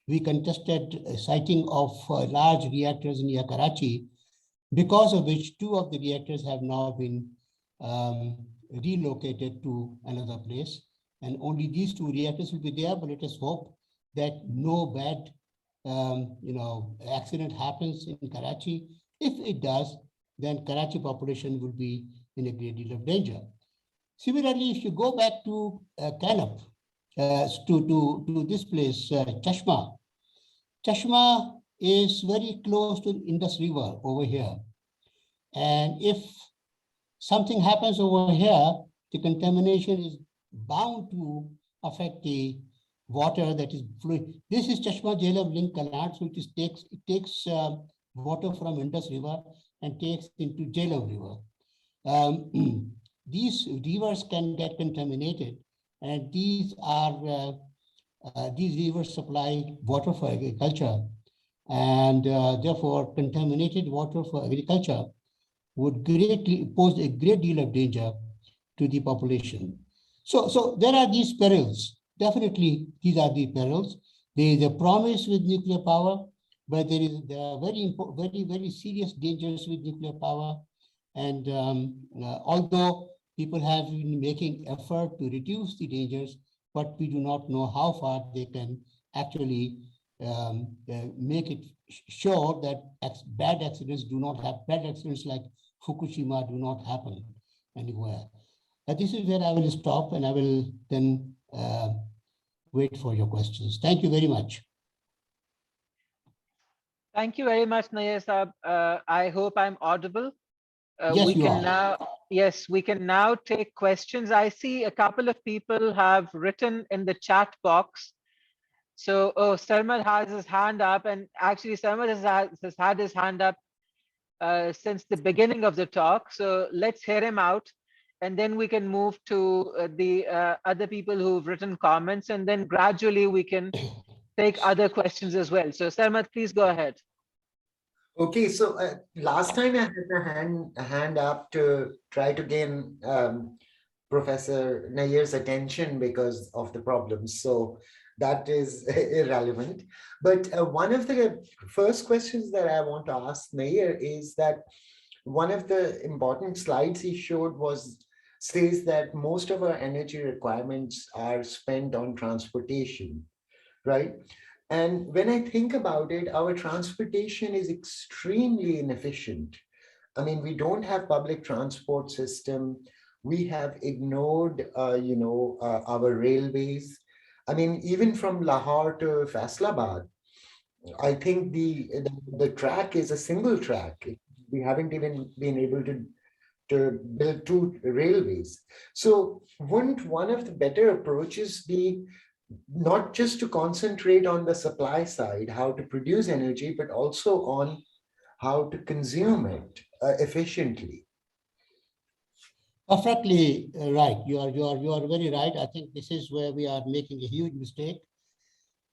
we contested siting of large reactors near Karachi, because of which two of the reactors have now been relocated to another place. And only these two reactors will be there, but let us hope that no bad accident happens in Karachi. If it does, then Karachi population will be in a great deal of danger. Similarly, if you go back to Kanab, to this place, Chashma. Chashma is very close to Indus River over here. And if something happens over here, the contamination is bound to affect the water that is flowing. This is Chashma Jhelum link canal, so it takes water from Indus River and takes into Jhelum River. These rivers can get contaminated, and these rivers supply water for agriculture, and therefore contaminated water for agriculture would greatly pose a great deal of danger to the population. So there are these perils. Definitely, these are the perils. There is a promise with nuclear power, but there are very serious dangers with nuclear power. And although people have been making effort to reduce the dangers, but we do not know how far they can actually make it sure that bad accidents like Fukushima do not happen anywhere. This is where I will stop, and I will then wait for your questions. Thank you very much. Thank you very much, Nayyar Saab. I hope I'm audible. Yes, you are. Yes, we can now take questions. I see a couple of people have written in the chat box. So, Sarmad has his hand up, and actually Sarmad has had his hand up since the beginning of the talk. So let's hear him out, and then we can move to the other people who've written comments, and then gradually we can take other questions as well. So Sarmad, please go ahead. Okay, so last time I had a hand up to try to gain Professor Nayyar's attention because of the problems. So that is irrelevant. But one of the first questions that I want to ask Nayyar is that one of the important slides he showed says that most of our energy requirements are spent on transportation, right? And when I think about it, our transportation is extremely inefficient. I mean, we don't have public transport system. We have ignored, our railways. I mean, even from Lahore to Faisalabad, I think the track is a single track. We haven't even been able to build two railways. So wouldn't one of the better approaches be not just to concentrate on the supply side, how to produce energy, but also on how to consume it efficiently? Perfectly right. You are very right. I think this is where we are making a huge mistake.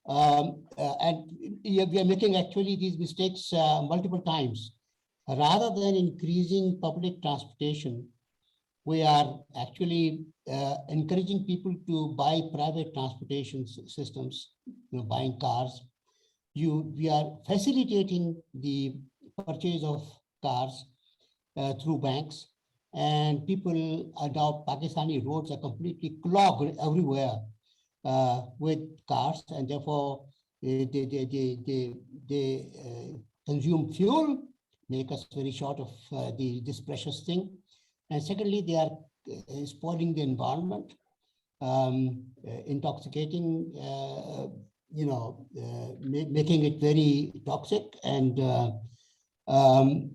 And we are making actually these mistakes multiple times. Rather than increasing public transportation, we are actually encouraging people to buy private transportation systems, buying cars. We are facilitating the purchase of cars through banks, and people now, Pakistani roads are completely clogged everywhere with cars, and therefore they consume fuel, make us very short of this precious thing. And secondly, they are spoiling the environment, intoxicating, making it very toxic. And And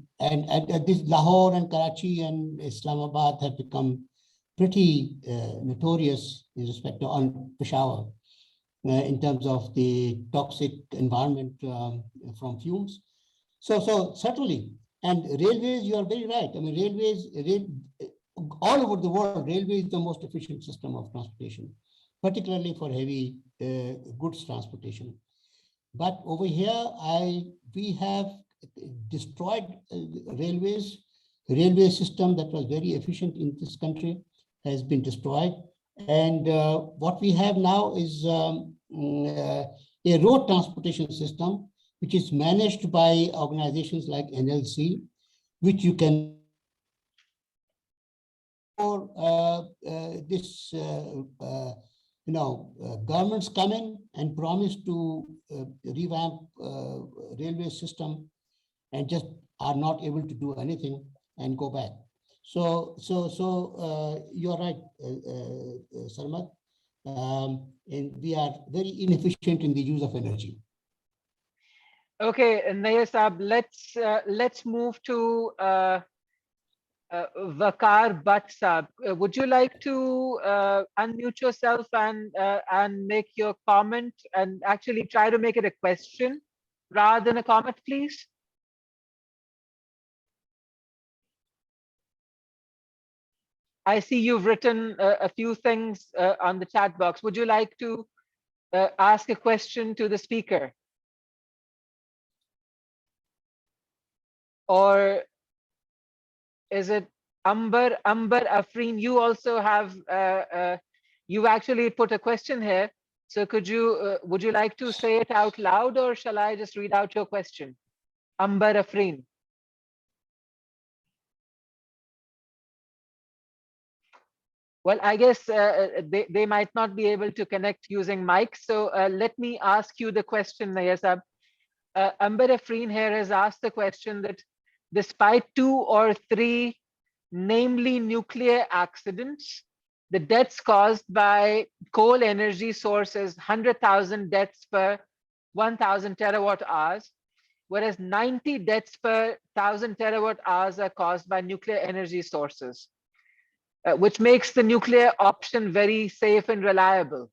this Lahore and Karachi and Islamabad have become pretty notorious in respect to on Peshawar in terms of the toxic environment from fumes. So certainly, and railways, you are very right. I mean, all over the world, railway is the most efficient system of transportation, particularly for heavy goods transportation. But over here, we have destroyed railway system that was very efficient in this country has been destroyed. And what we have now is a road transportation system, which is managed by organizations like NLC, which you can governments come in and promise to revamp railway system and just are not able to do anything and go back. So you're right, Sarmad. And we are very inefficient in the use of energy. Okay, Nayyar Saab, let's move to Waqar Butt Saab. Would you like to unmute yourself and make your comment and actually try to make it a question rather than a comment, please? I see you've written a few things on the chat box. Would you like to ask a question to the speaker? Or is it Amber Afreen? You also have, you actually put a question here. So could you, would you like to say it out loud, or shall I just read out your question? Amber Afreen. Well, I guess they might not be able to connect using mics. So let me ask you the question, Nayyar Saab. Amber Afreen here has asked the question that despite 2 or 3, namely nuclear accidents, the deaths caused by coal energy sources, 100,000 deaths per 1,000 terawatt hours, whereas 90 deaths per 1,000 terawatt hours are caused by nuclear energy sources, which makes the nuclear option very safe and reliable.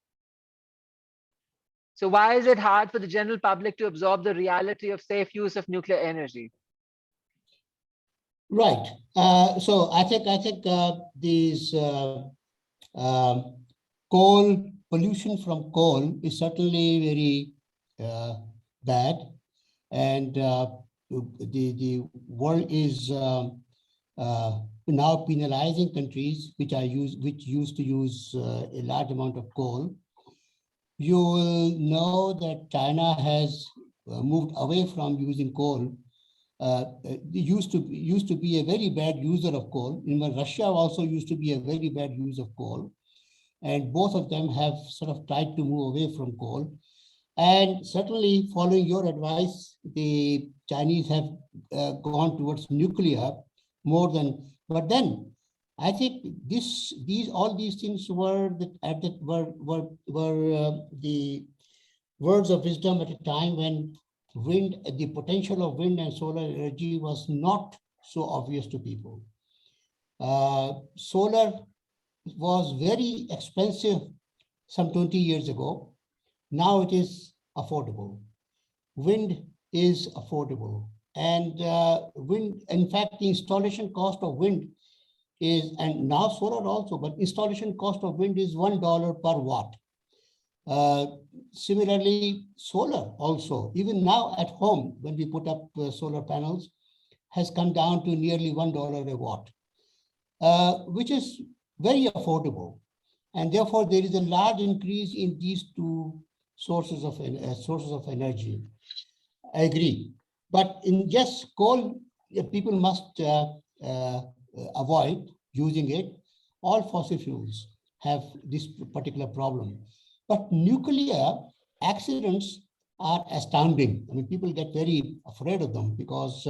So why is it hard for the general public to absorb the reality of safe use of nuclear energy? Right. So I think these coal pollution from coal is certainly very bad, and the world is now penalizing countries which used to use a large amount of coal. You will know that China has moved away from using coal. Used to be a very bad user of coal. Even Russia also used to be a very bad user of coal, and both of them have sort of tried to move away from coal. And certainly, following your advice, the Chinese have gone towards nuclear more than. But then, I think all these things were the words of wisdom at a time when the potential of wind and solar energy was not so obvious to people. Solar was very expensive some 20 years ago. Now it is affordable. Wind is affordable. And wind, in fact, the installation cost of wind is, and now solar also, but installation cost of wind is $1 per watt. Similarly, solar also, even now at home, when we put up solar panels, has come down to nearly $1 a watt, which is very affordable. And therefore, there is a large increase in these two sources of energy. I agree. But in just coal, people must avoid using it. All fossil fuels have this particular problem. But nuclear accidents are astounding. I mean, people get very afraid of them because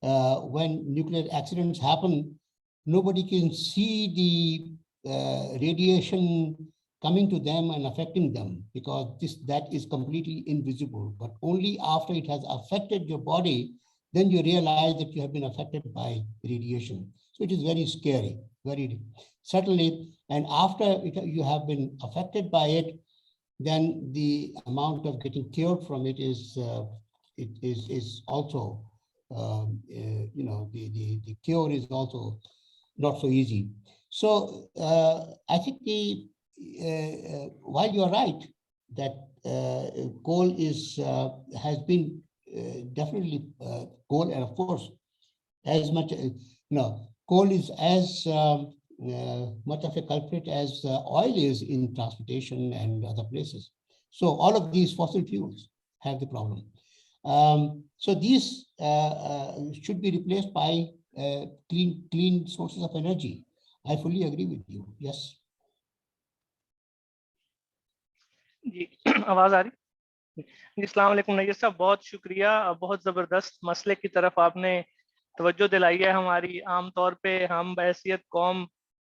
when nuclear accidents happen, nobody can see the radiation coming to them and affecting them, because that is completely invisible. But only after it has affected your body, then you realize that you have been affected by radiation. So it is very scary, very certainly. And after you have been affected by it, then the amount of getting cured from it is also, the cure is also not so easy. So I think while you are right that coal has been definitely coal, and of course, as much coal is as much of a culprit as oil is in transportation and other places. So all of these fossil fuels have the problem. So these should be replaced by clean sources of energy. I fully agree with you. Yes. जी आवाज आ रही? जी अस्सलाम वालेकुम नय्यर साहब, बहुत शुक्रिया। बहुत ज़बरदस्त मसले की तरफ आपने तवज्जो दिलाई है हमारी। आमतौर पे हम बहैसियत कौम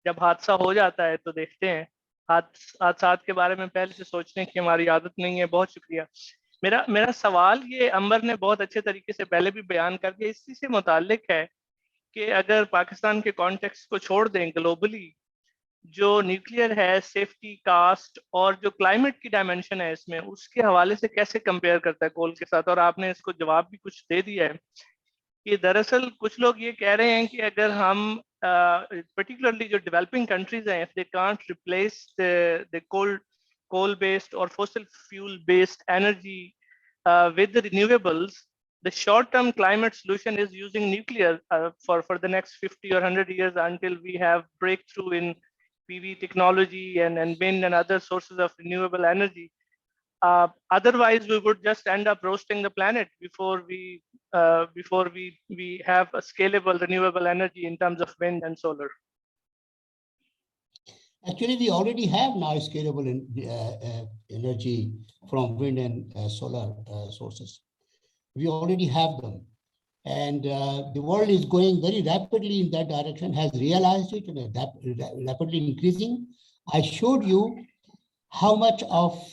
जब हादसा हो जाता है तो देखते हैं, हादसात के बारे में पहले से सोचने की हमारी आदत नहीं है। बहुत शुक्रिया। मेरा सवाल ये अंबर ने बहुत अच्छे तरीके से पहले भी बयान कर दिया, इसी से मुताल्लिक है कि अगर पाकिस्तान के कॉन्टेक्स्ट को छोड़ दें, ग्लोबली जो न्यूक्लियर है, सेफ्टी, कास्ट और जो क्लाइमेट की डायमेंशन है इसमें, उसके हवाले से कैसे कंपेयर करता है कोल के साथ? और आपने इसको जवाब भी कुछ दे दिया है कि दरअसल कुछ लोग ये कह रहे हैं कि अगर हम particularly जो developing countries हैं, if they can't replace the coal based or fossil fuel based energy with the renewables, the short term climate solution is using nuclear for the next 50 or 100 years until we have breakthrough in PV technology and wind and other sources of renewable energy. Otherwise, we would just end up roasting the planet before we have a scalable renewable energy in terms of wind and solar. Actually, we already have now scalable energy from wind and solar sources. We already have them. And the world is going very rapidly in that direction, has realized it, and rapidly increasing. I showed you how much of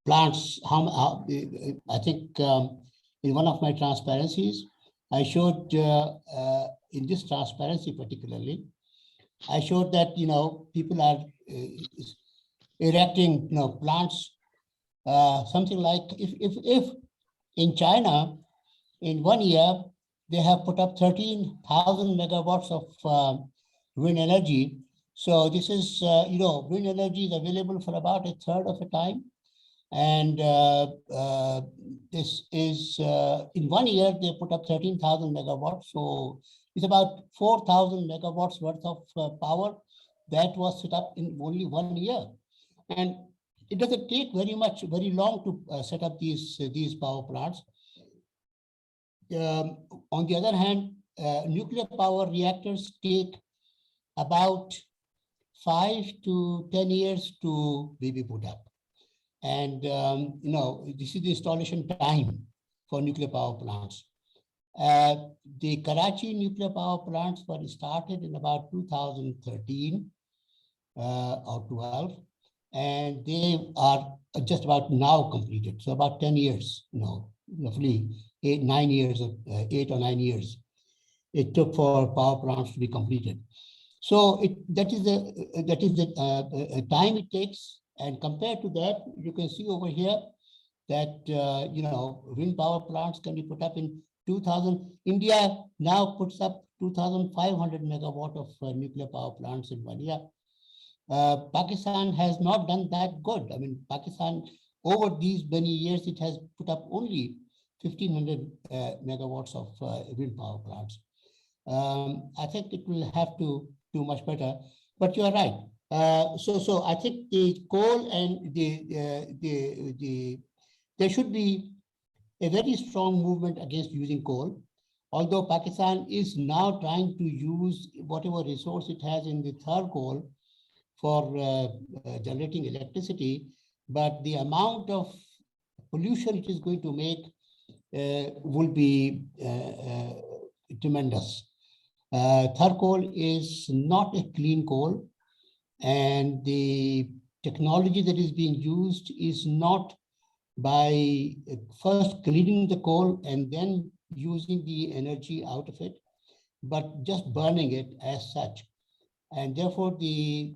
plants, I think in one of my transparencies, I showed in this transparency particularly, I showed that, people are erecting, plants, something like if in China, in 1 year, they have put up 13,000 megawatts of wind energy. So this is, wind energy is available for about a third of the time. And this is, in 1 year, they put up 13,000 megawatts. So it's about 4,000 megawatts worth of power that was set up in only 1 year. And it doesn't take very long to set up these power plants. On the other hand, nuclear power reactors take about 5 to 10 years to be put up. And, this is the installation time for nuclear power plants. The Karachi nuclear power plants were started in about 2013 or 12, and they are just about now completed. So about 10 years, roughly 8 or 9 years it took for power plants to be completed. So that is the time it takes. And compared to that, you can see over here that, wind power plants can be put up in 2000. India now puts up 2,500 megawatt of nuclear power plants in 1 year. Pakistan has not done that good. I mean, Pakistan, over these many years, it has put up only 1,500 megawatts of wind power plants. I think it will have to do much better, but you are right. So I think the coal and there should be a very strong movement against using coal. Although Pakistan is now trying to use whatever resource it has in the third coal for generating electricity, but the amount of pollution it is going to make will be tremendous. Third coal is not a clean coal, and the technology that is being used is not by first cleaning the coal and then using the energy out of it, but just burning it as such. And therefore, the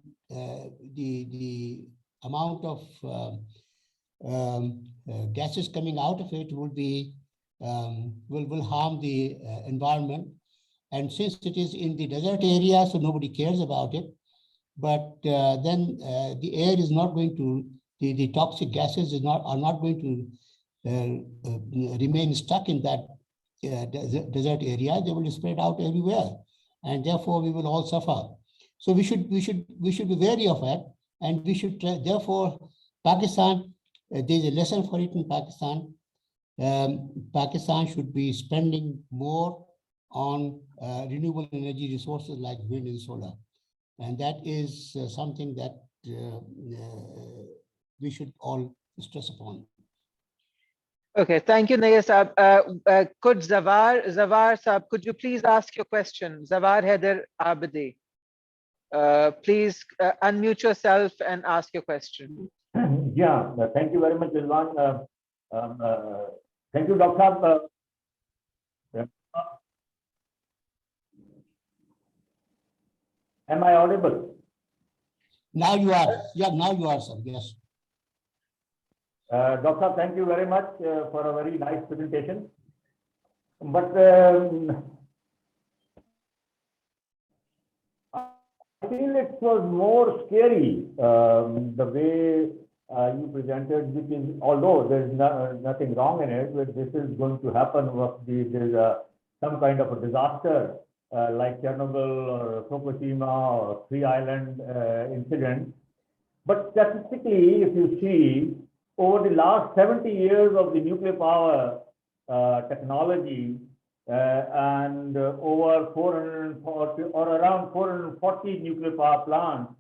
amount of gases coming out of it will be will harm the environment. And since it is in the desert area, so nobody cares about it. But then the air is not going to, the toxic gases are not going to remain stuck in that desert area. They will spread out everywhere, and therefore we will all suffer. So we should be wary of that, and we should therefore Pakistan. There's a lesson for it in Pakistan. Pakistan should be spending more on renewable energy resources like wind and solar. And that is something that we should all stress upon. Okay, thank you, Nayyar Saab. Could Zawar Saab, could you please ask your question? Zawar Haider Abadi. Please unmute yourself and ask your question. Yeah, thank you very much, Rizwan. Thank you, Dr. Am I audible? Now you are. Yeah, now you are, sir. Yes. Doctor, thank you very much for a very nice presentation. But I feel it was more scary the way you presented, which is, although there's nothing wrong in it, but this is going to happen. There's some kind of a disaster like Chernobyl or Fukushima or Three Island incident. But statistically, if you see, over the last 70 years of the nuclear power technology and over 440 or around 440 nuclear power plants,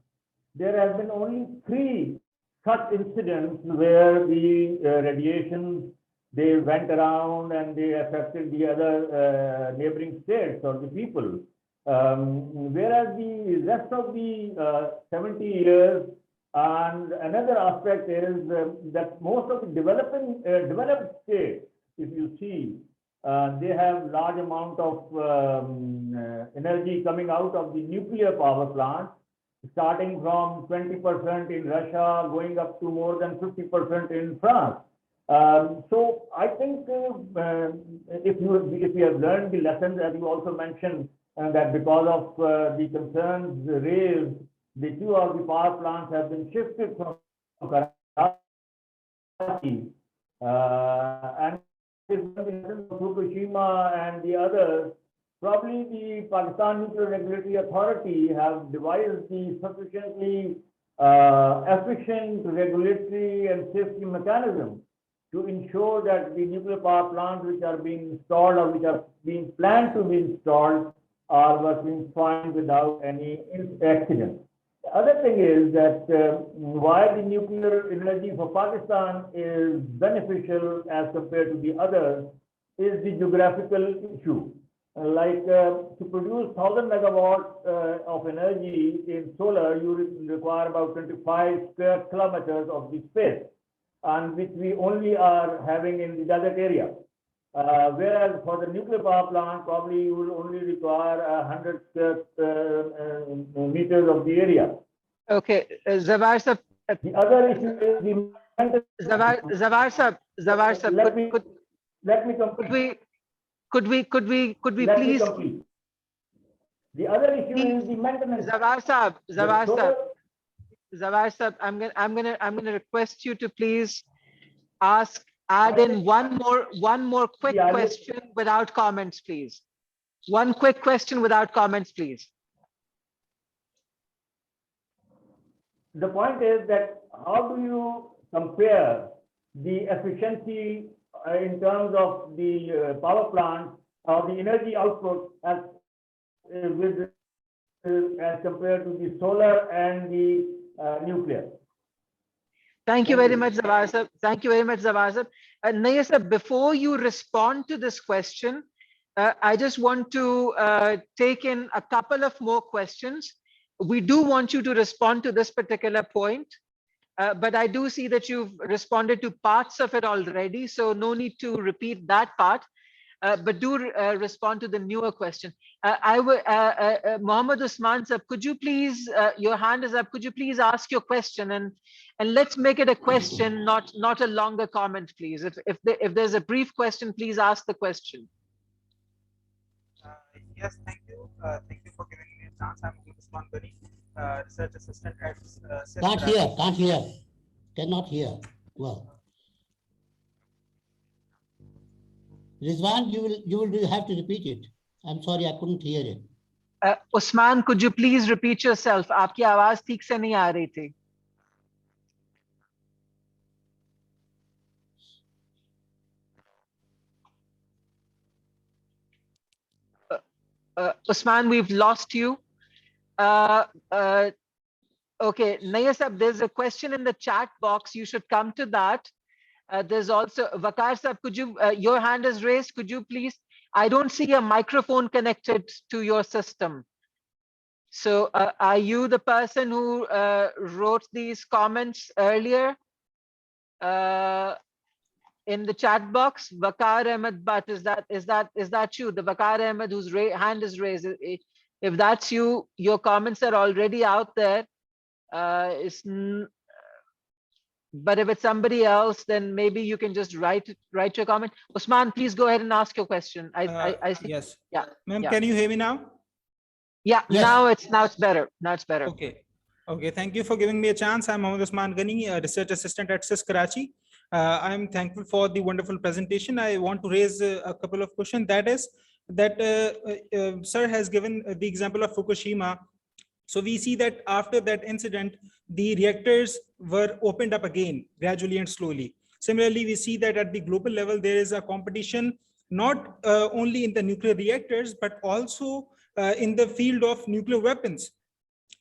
there have been only 3 such incidents where the radiation, they went around and they affected the other neighboring states or the people. Whereas the rest of the 70 years, and another aspect is that most of the developed states, if you see, they have large amount of energy coming out of the nuclear power plants, starting from 20% in Russia, going up to more than 50% in France. So I think if you have learned the lessons, as you also mentioned, that because of the concerns raised, the 2 of the power plants have been shifted from Karachi, and Fukushima and the others. Probably the Pakistan Nuclear Regulatory Authority have devised the sufficiently efficient regulatory and safety mechanism to ensure that the nuclear power plants which are being installed or which are being planned to be installed are working fine without any accident. The other thing is that why the nuclear energy for Pakistan is beneficial as compared to the others is the geographical issue. Like to produce 1,000 megawatts of energy in solar, you require about 25 square kilometers of the space, and which we only are having in the desert area. Whereas for the nuclear power plant, probably you will only require 100 meters of the area. Okay, Zawar Saab. The other issue is the Zawar Saab. Let me complete. Could we Let please? me complete. The other issue is the maintenance. Zawar Saab. I'm gonna request you to please add in one more quick question without comments, please. One quick question without comments, please. The point is that how do you compare the efficiency in terms of the power plant or the energy output as compared to the solar and the nuclear? Thank you very much, Zawar Saab. Thank you very much, Zawar Saab. Nayyar Saab, before you respond to this question, I just want to take in a couple of more questions. We do want you to respond to this particular point. but I do see that you've responded to parts of it already, so no need to repeat that part. But do respond to the newer question. I will, Mohammed Usman sir, could you please, your hand is up, could you please ask your question, and let's make it a question, not a longer comment, please. If there's a brief question, please ask the question. Yes, thank you. Thank you for giving me a chance. I'm Usman Gani, research assistant at Can't hear, cannot hear. Well, Rizwan, you will have to repeat it. I'm sorry, I couldn't hear it. Usman, could you please repeat yourself? आपकी आवाज ठीक से नहीं आ रही थी. Usman, we've lost you. Okay, Nayyar sir, there's a question in the chat box. You should come to that. There's also Vakar sir, could you, your hand is raised. Could you please? I don't see a microphone connected to your system. So are you the person who wrote these comments earlier in the chat box? Vakar Ahmed Butt, is that you? The Vakar Ahmed whose hand is raised. If that's you, your comments are already out there. But if it's somebody else, then maybe you can just write your comment. Usman, please go ahead and ask your question. I see. Yes. Yeah. Ma'am, Yeah. can you hear me now? Yeah. Yes. Now it's better. Now it's better. Okay. Okay. Thank you for giving me a chance. I'm Mohammed Usman Ghani, a research assistant at CIS Karachi. I'm thankful for the wonderful presentation. I want to raise a couple of questions. That is that sir has given the example of Fukushima. So we see that after that incident, the reactors were opened up again gradually and slowly. Similarly, we see that at the global level, there is a competition, not only in the nuclear reactors, but also in the field of nuclear weapons.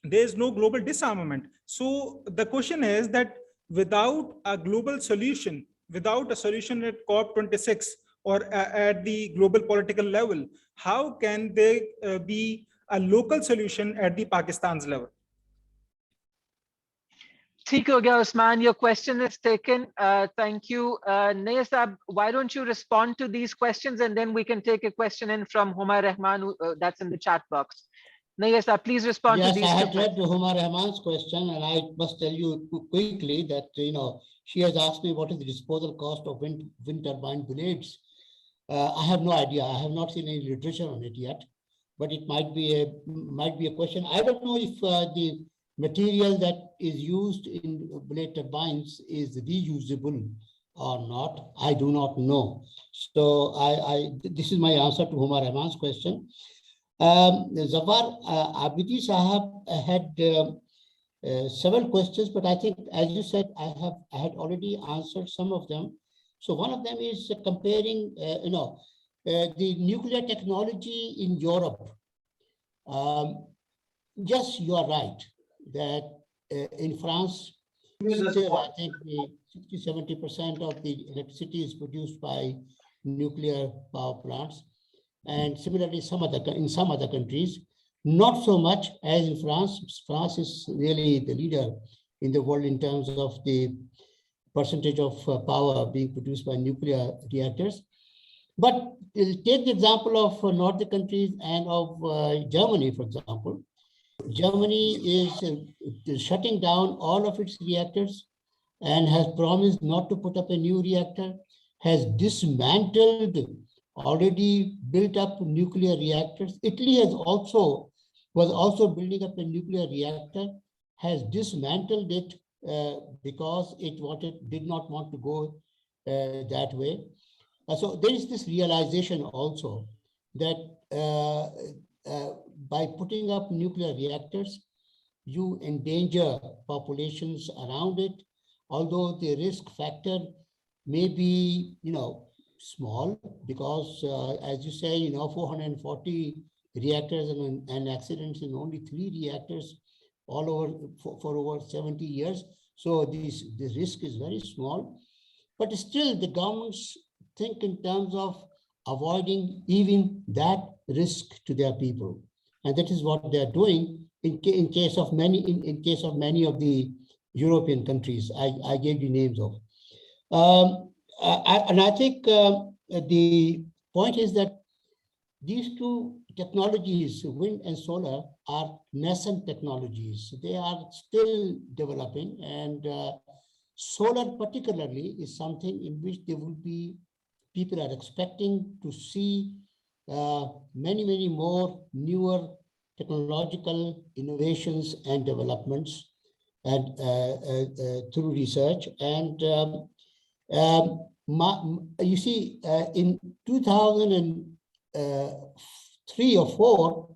There is no global disarmament. So the question is that without a global solution, without a solution at COP26 or at the global political level, how can there be a local solution at the Pakistan's level? ठीक हो गया, Usman. Your question is taken. Thank you. Nayyar Saab, why don't you respond to these questions, and then we can take a question in from Humar Rahman, that's in the chat box. Nayyar Saab, please respond to Yes, these I two had questions. read Humar Rahman's question, and I must tell you quickly that she has asked me what is the disposal cost of wind turbine blades. I have no idea. I have not seen any literature on it yet, but it might be a question. I don't know if the material that is used in blade turbines is reusable or not. I do not know. So this is my answer to Humar Rahman's question. Zafar Abidi Sahab had several questions, but I think, as you said, I had already answered some of them. So one of them is comparing, the nuclear technology in Europe. Yes, you are right that in France, still, I think 60–70% of the electricity is produced by nuclear power plants. And similarly, in some other countries, not so much as in France. France is really the leader in the world in terms of the percentage of power being produced by nuclear reactors. But take the example of Nordic countries and of Germany, for example. Germany is shutting down all of its reactors and has promised not to put up a new reactor, has dismantled already built up nuclear reactors. Italy was also building up a nuclear reactor, has dismantled it because it did not want to go that way. So there is this realization also that by putting up nuclear reactors, you endanger populations around it, although the risk factor may be, small, because as you say, 440 reactors and accidents in only 3 reactors all over for over 70 years. So this risk is very small, but still the governments think in terms of avoiding even that risk to their people. And that is what they're doing in case of many of the European countries. I gave you names of. And I think the point is that these two technologies, wind and solar, are nascent technologies. They are still developing, and solar particularly is something in which there will be, people are expecting to see many more newer technological innovations and developments and through research. And you see, in 2003 or 4,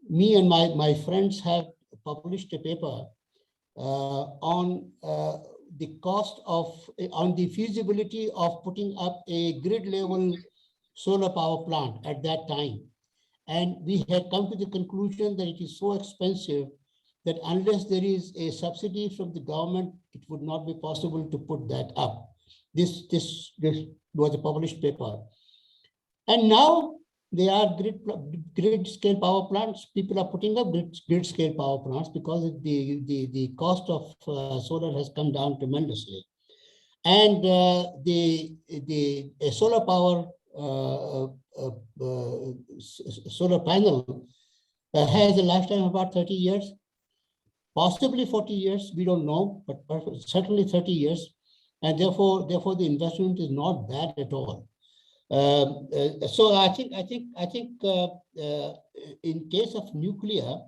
me and my friends have published a paper on the cost of, on the feasibility of putting up a grid level solar power plant at that time. And we had come to the conclusion that it is so expensive that unless there is a subsidy from the government, it would not be possible to put that up. This was a published paper. And now there are grid scale power plants. People are putting up grid scale power plants because the cost of solar has come down tremendously. And the solar power solar panel has a lifetime of about 30 years, possibly 40 years, we don't know, but certainly 30 years. And therefore the investment is not bad at all. So I think in case of nuclear,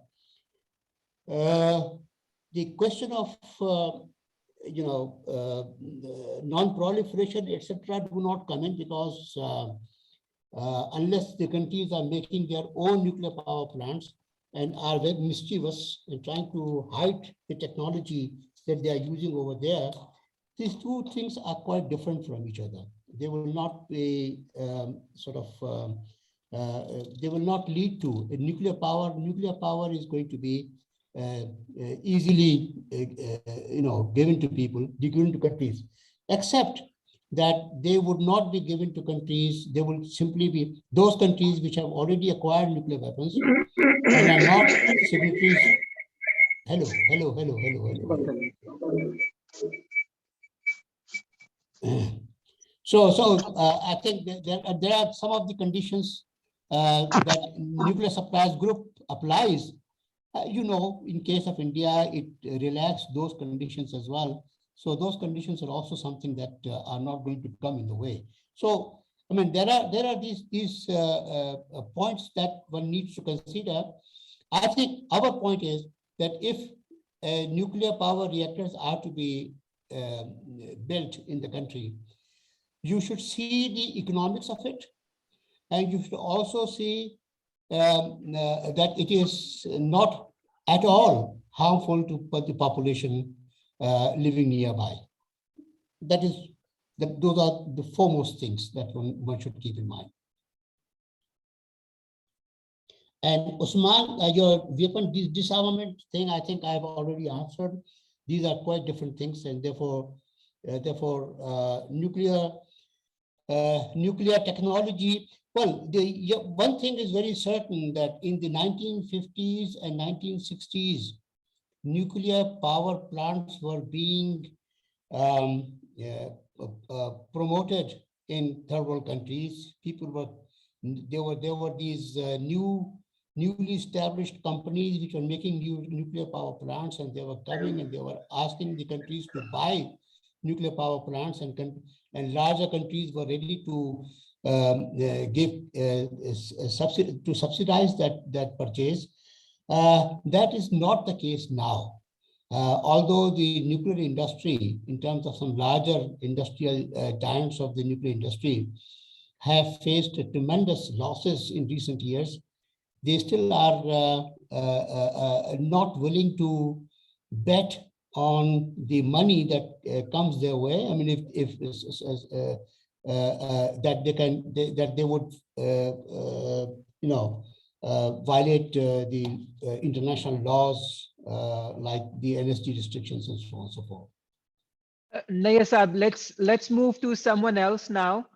the question of non-proliferation, etc., do not come in, because unless the countries are making their own nuclear power plants and are very mischievous and trying to hide the technology that they are using over there, these two things are quite different from each other. They will not be they will not lead to a nuclear power. Nuclear power is going to be easily given to people, given to countries, except that they would not be given to countries. They will simply be those countries which have already acquired nuclear weapons and are not signatories. Hello. So I think there are some of the conditions that nuclear suppliers group applies. In case of India, it relaxed those conditions as well. So those conditions are also something that are not going to come in the way. So I mean, there are these points that one needs to consider. I think our point is that if nuclear power reactors are to be built in the country, you should see the economics of it, and you should also see that it is not at all harmful to the population living nearby. Those are the foremost things that one should keep in mind. And Usman, your weapon disarmament thing, I think I've already answered. These are quite different things, and therefore nuclear technology. Well, one thing is very certain, that in the 1950s and 1960s, nuclear power plants were being promoted in third world countries. There were these newly established companies which were making new nuclear power plants, and they were coming and they were asking the countries to buy nuclear power plants, and larger countries were ready to subsidize that purchase. That is not the case now. Although the nuclear industry, in terms of some larger industrial giants of the nuclear industry, have faced tremendous losses in recent years, they still are not willing to bet on the money that comes their way. I mean, if that they would violate the international laws like the LSD restrictions and so on and so forth. Nayyar Saab, let's move to someone else now.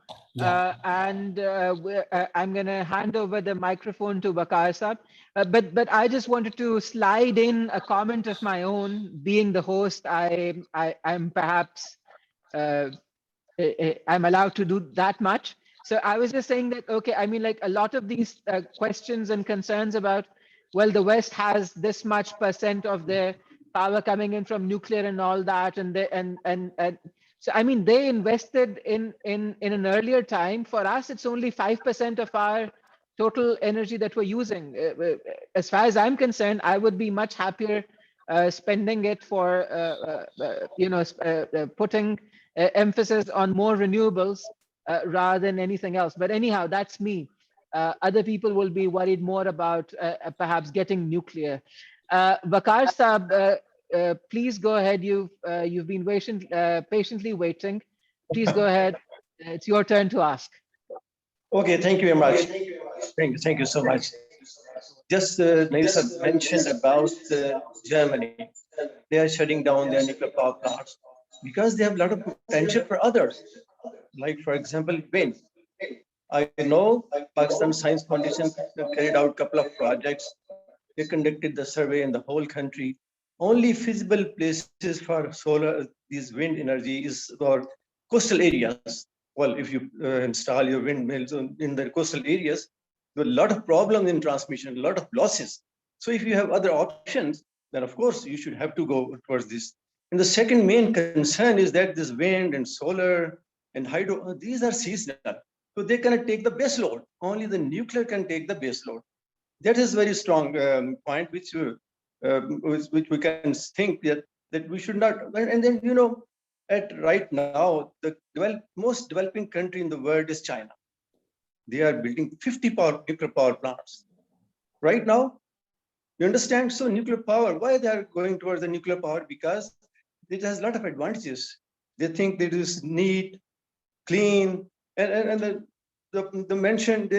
I'm going to hand over the microphone to Waqar Saab. But I just wanted to slide in a comment of my own. Being the host, I'm perhaps I'm allowed to do that much. So I was just saying that, okay, I mean, like a lot of these questions and concerns about, well, the West has this much % of their power coming in from nuclear and all that, and so I mean, they invested in an earlier time. For us, it's only 5% of our total energy that we're using. As far as I'm concerned, I would be much happier spending it for putting emphasis on more renewables rather than anything else. But anyhow, that's me. Other people will be worried more about perhaps getting nuclear. Waqar Saab, please go ahead. You've been patiently waiting. Please go ahead. It's your turn to ask. Okay, thank you very much. Thank you so much. Just Nayyar mentioned about Germany. They are shutting down their nuclear power plants because they have a lot of potential for others. Like, for example, wind. I know Pakistan Science Foundation carried out a couple of projects. They conducted the survey in the whole country. Only feasible places for solar, these wind energy is for coastal areas. Well, if you install your windmills in the coastal areas, there are a lot of problems in transmission, a lot of losses. So if you have other options, then of course you should have to go towards this. And the second main concern is that this wind and solar and hydro, these are seasonal. So they cannot take the base load. Only the nuclear can take the base load. That is very strong point, which we can think that we should not. And then, you know, at right now, the most developing country in the world is China. They are building 50 nuclear power plants. Right now, you understand? So nuclear power, why they are going towards the nuclear power? Because it has a lot of advantages. They think that it is neat, clean, and they mentioned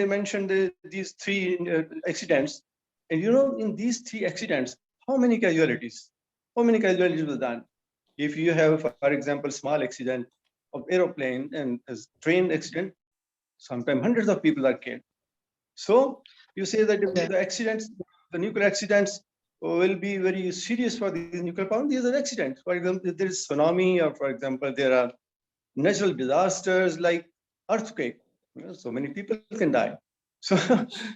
these three accidents. And you know, in these three accidents, how many casualties? How many casualties were done? If you have, for example, small accident of aeroplane and a train accident, sometimes hundreds of people are killed. So you say that if the accidents, the nuclear accidents will be very serious for these nuclear power. These are accidents. For example, if there is tsunami, or for example, there are natural disasters like earthquake. You know, so many people can die. So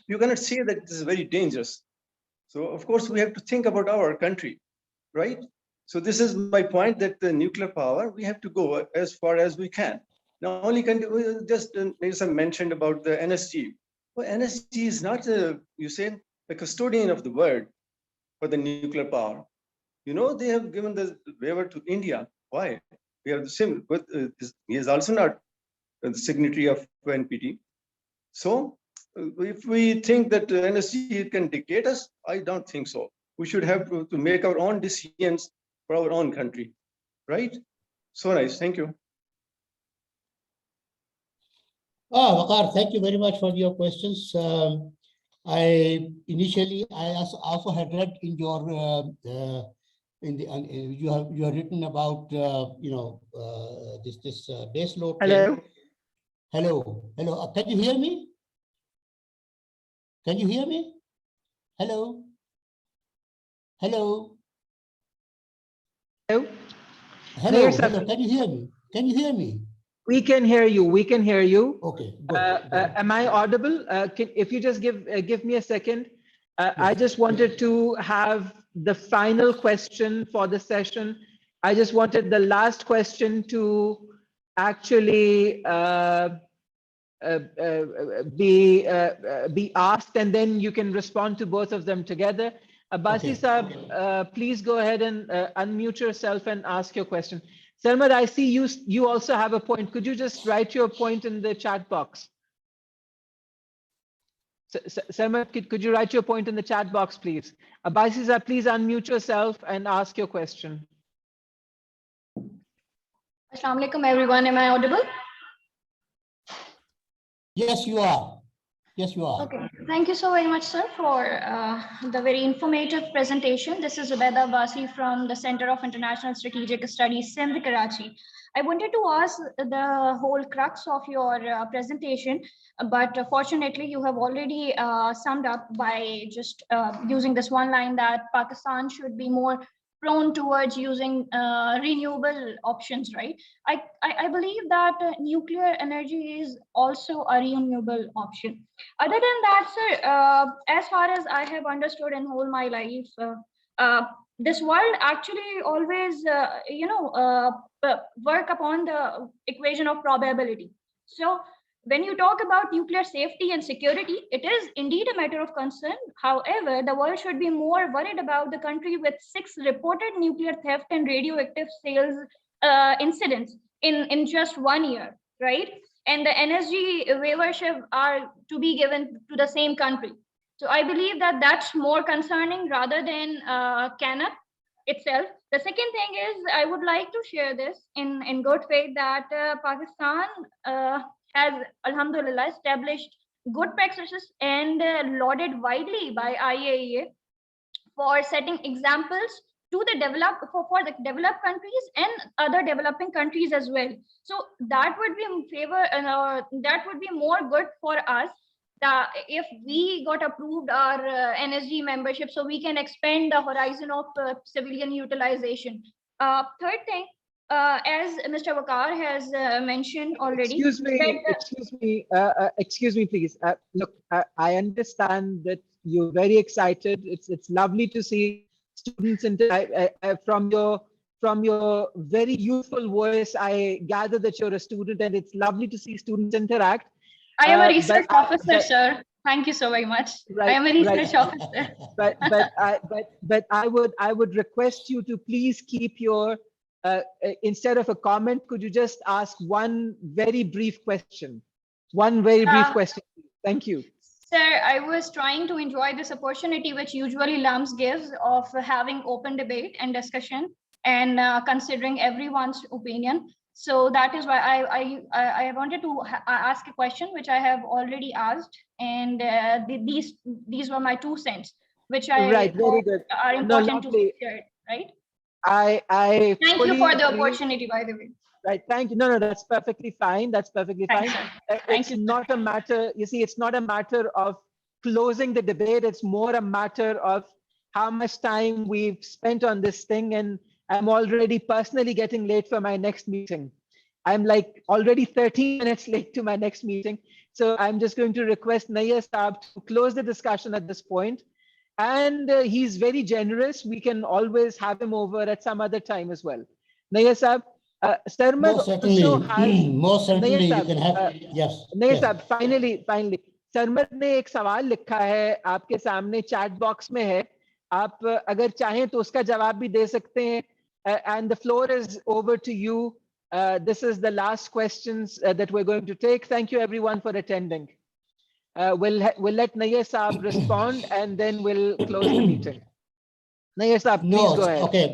you cannot say that this is very dangerous. So of course we have to think about our country, right? So this is my point, that the nuclear power, we have to go as far as we can. Now only just Nelson mentioned about the NSG. Well, NSG is not you say the custodian of the world for the nuclear power. You know, they have given the waiver to India. Why? We have the same, but he is also not the signatory of NPT. So if we think that NSG can dictate us, I don't think so. We should have to make our own decisions for our own country, right? So nice, thank you. Waqar, thank you very much for your questions. I also had read in your you have written about this base load. Hello. Hello. Can you hear me? Can you hear me? Hello. Hello. Hello. Can you hear me? Can you hear me? We can hear you. We can hear you. Okay. Good. Am I audible? If you just give me a second, I just wanted to have the final question for the session. I just wanted the last question to actually be asked, and then you can respond to both of them together. Abbasi Saab, please go ahead and unmute yourself and ask your question. Sarmad, I see you also have a point. Could you just write your point in the chat box? Sarmad, could you write your point in the chat box, please? Abbasi Saab, please unmute yourself and ask your question. Assalamu alaikum, everyone. Am I audible? Yes, you are. Yes, you are. Okay, thank you so very much, sir, for the very informative presentation. This is Zubaida Abbasi from the Center of International Strategic Studies, Sindh, Karachi. I wanted to ask the whole crux of your presentation, but fortunately you have already summed up by just using this one line that Pakistan should be more prone towards using renewable options, right? I believe that nuclear energy is also a renewable option. Other than that, sir, as far as I have understood in whole my life, this world actually always, work upon the equation of probability. So when you talk about nuclear safety and security, it is indeed a matter of concern. However, the world should be more worried about the country with 6 reported nuclear theft and radioactive sales incidents in just 1 year, right? And the energy waivership are to be given to the same country. So I believe that that's more concerning rather than Canada itself. The second thing is I would like to share this in good faith that Pakistan has, alhamdulillah, established good practices and lauded widely by IAEA for setting examples to the for the developed countries and other developing countries as well. So that would be in favor, that would be more good for us that if we got approved our NSG membership, so we can expand the horizon of civilian utilization. Third thing, as Mr. Wakar has mentioned already. Excuse me, please. Look, I understand that you're very excited. It's lovely to see students from your very youthful voice. I gather that you're a student, and it's lovely to see students interact. I am a research officer, sir. Thank you so very much. Right, I am a research officer. But I would request you to please keep your instead of a comment, could you just ask one very brief question? One very brief question. Thank you. Sir, I was trying to enjoy this opportunity which usually LUMS gives of having open debate and discussion and considering everyone's opinion. So that is why I wanted to ask a question which I have already asked, and these were my 2 cents, which I very good. Are important to share, right? I thank you for the opportunity, by the way. Right, thank you. No, that's perfectly fine. That's perfectly fine. It's not a matter, you see, it's not a matter of closing the debate. It's more a matter of how much time we've spent on this thing. And I'm already personally getting late for my next meeting. I'm like already 13 minutes late to my next meeting. So I'm just going to request Nayyar Saab to close the discussion at this point. And he's very generous. We can always have him over at some other time as well. Nayyar Saab, most certainly you can have, yes. Nayyar Saab, finally, Sarmad ने एक सवाल लिखा है आपके सामने chat box में है. आप अगर चाहें तो उसका जवाब भी दे सकते हैं. And the floor is over to you. This is the last questions that we're going to take. Thank you everyone for attending. We'll let Nayyar Saab respond and then we'll close the meeting. Nayyar Saab, please go ahead. Okay.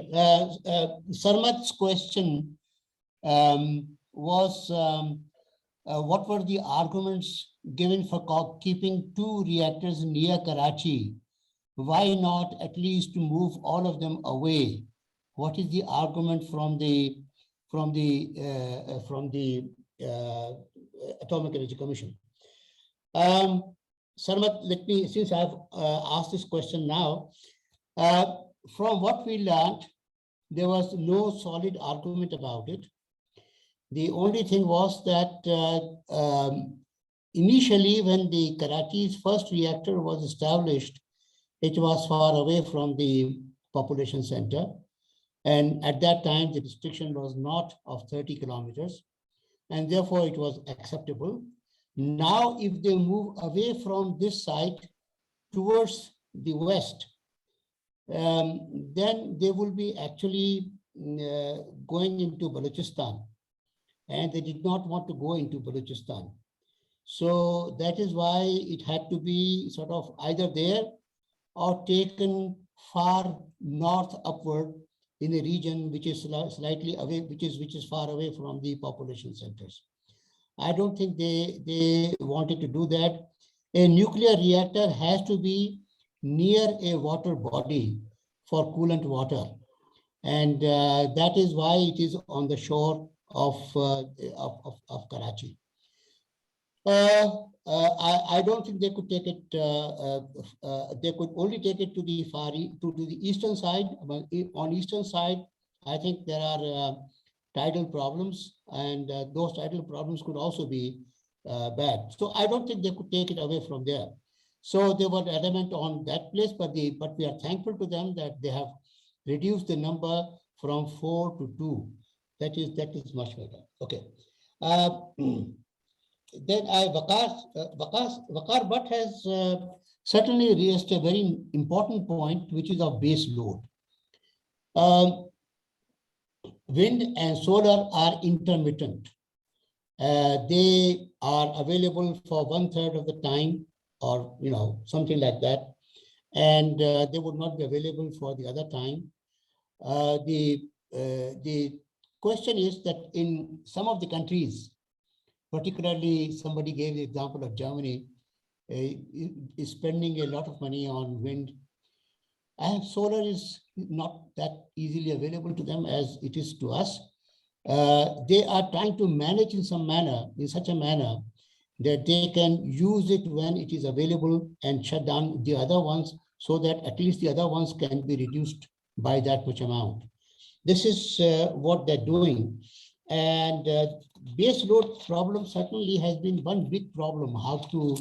Sarmad's question was what were the arguments given for keeping 2 reactors near Karachi? Why not at least to move all of them away? What is the argument from the Atomic Energy Commission? Sarmad, let me, since I've asked this question now, from what we learned, there was no solid argument about it. The only thing was that initially when the Karachi's first reactor was established, it was far away from the population center. And at that time, the restriction was not of 30 kilometers, and therefore it was acceptable. Now, if they move away from this site towards the west, then they will be actually going into Balochistan, and they did not want to go into Balochistan. So that is why it had to be sort of either there or taken far north upward in a region which is slightly away, which is far away from the population centers. I don't think they wanted to do that. A nuclear reactor has to be near a water body for coolant water. And that is why it is on the shore of Karachi. I don't think they could take it. They could only take it to the to the eastern side. But on eastern side, I think there are tidal problems, and those tidal problems could also be bad. So I don't think they could take it away from there. So they were adamant on that place, but we are thankful to them that they have reduced the number from 4 to 2. That is much better. Okay. Then Waqar Bhatt has certainly raised a very important point, which is of base load. Wind and solar are intermittent. They are available for 1/3 of the time, or something like that, and they would not be available for the other time. The question is that in some of the countries, particularly somebody gave the example of Germany, is spending a lot of money on wind, and solar is not that easily available to them as it is to us. They are trying to manage in such a manner that they can use it when it is available and shut down the other ones, so that at least the other ones can be reduced by that much amount. This is what they're doing. And base load problem certainly has been one big problem, how to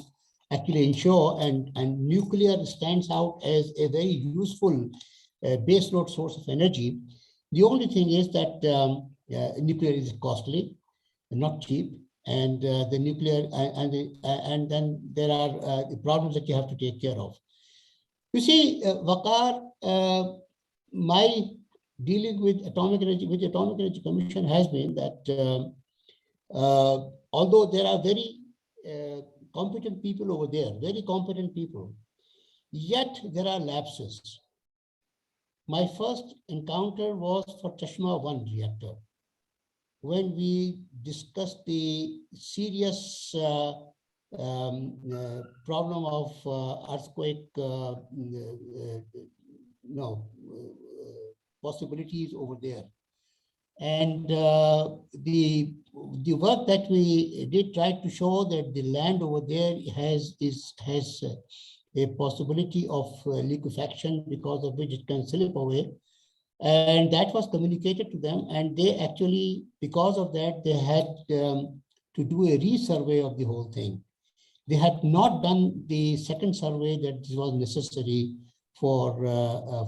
actually ensure, and nuclear stands out as a very useful base load source of energy. The only thing is that nuclear is costly, not cheap, and the nuclear, and then there are the problems that you have to take care of. You see, Waqar, my dealing with the Atomic Energy Commission has been that although there are very competent people over there, very competent people, yet there are lapses. My first encounter was for Chashma 1 reactor, when we discussed the serious problem of earthquake possibilities over there. And the work that we did tried to show that the land over there has a possibility of liquefaction, because of which it can slip away. And that was communicated to them, and they actually, because of that, they had to do a resurvey of the whole thing. They had not done the second survey that was necessary for a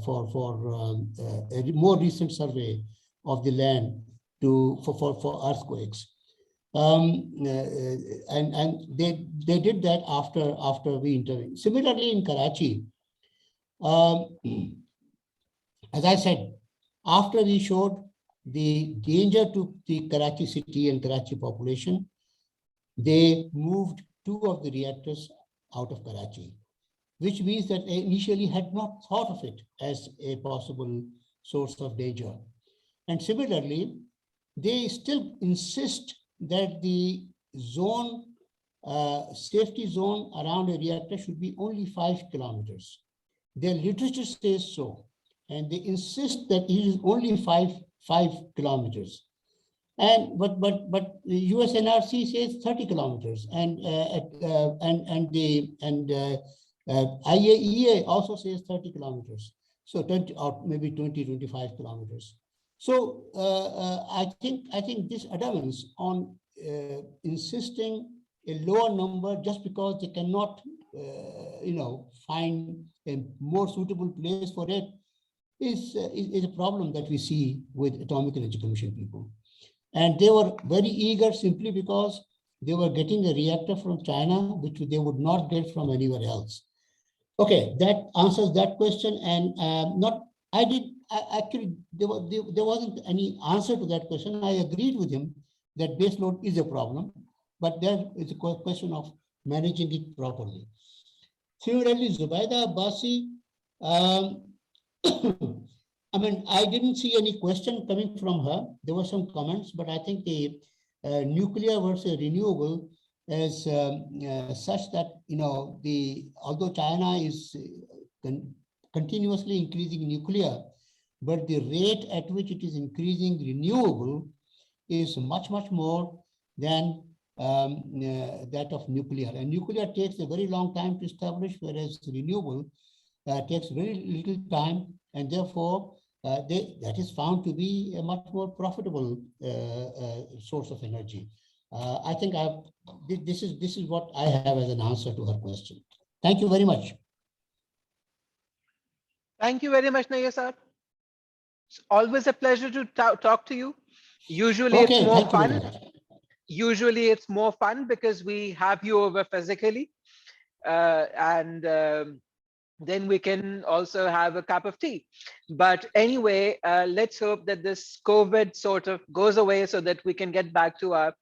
more recent survey of the land for earthquakes. And they did that after we intervened. Similarly, in Karachi, as I said, after we showed the danger to the Karachi city and Karachi population, they moved 2 of the reactors out of Karachi, which means that they initially had not thought of it as a possible source of danger. And similarly, they still insist that the zone, safety zone around a reactor should be only 5 kilometers. Their literature says so, and they insist that it is only 5 kilometers. And but the USNRC says 30 kilometers, and IAEA also says 30 kilometers. So 20 or maybe 25 kilometers. So I think this adamance on insisting a lower number just because they cannot find a more suitable place for it is a problem that we see with Atomic Energy Commission people. And they were very eager simply because they were getting a reactor from China, which they would not get from anywhere else. Okay, that answers that question. And actually, there wasn't any answer to that question. I agreed with him that base load is a problem, but there is a question of managing it properly. Similarly, Zubaida Abbasi, I mean, I didn't see any question coming from her. There were some comments, but I think the nuclear versus renewable, is such that, although China is continuously increasing nuclear, but the rate at which it is increasing renewable is much, much more than that of nuclear. And nuclear takes a very long time to establish, whereas renewable takes very little time, and therefore that is found to be a much more profitable source of energy. I think this is what I have as an answer to her question. Thank you very much. Thank you very much, Nayyar sir. It's always a pleasure to talk to you. Usually it's more fun. Usually it's more fun because we have you over physically, and then we can also have a cup of tea. But anyway, let's hope that this COVID sort of goes away so that we can get back to our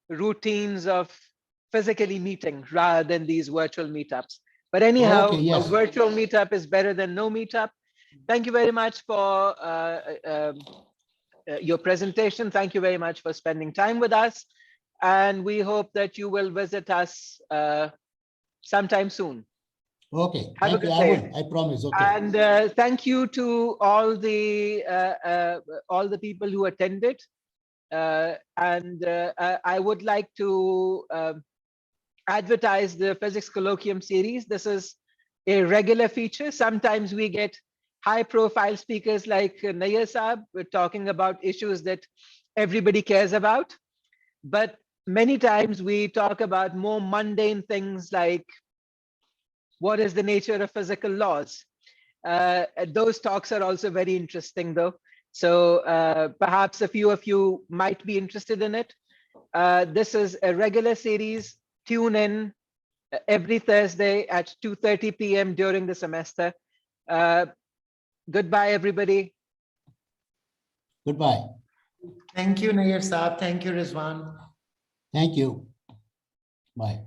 routines of physically meeting rather than these virtual meetups. But anyhow, a virtual meetup is better than no meetup. Thank you very much for your presentation. Thank you very much for spending time with us. And we hope that you will visit us sometime soon. Okay, have a good day. I promise. Okay. And thank you to all the people who attended. I would like to advertise the Physics Colloquium series. This is a regular feature. Sometimes we get high-profile speakers like Nayyar Saab. We're talking about issues that everybody cares about. But many times we talk about more mundane things like what is the nature of physical laws. Those talks are also very interesting though. So perhaps a few of you might be interested in it. This is a regular series. Tune in every Thursday at 2:30 p.m. during the semester. Goodbye, everybody. Goodbye. Thank you, Nayyar Saab. Thank you, Rizwan. Thank you. Bye.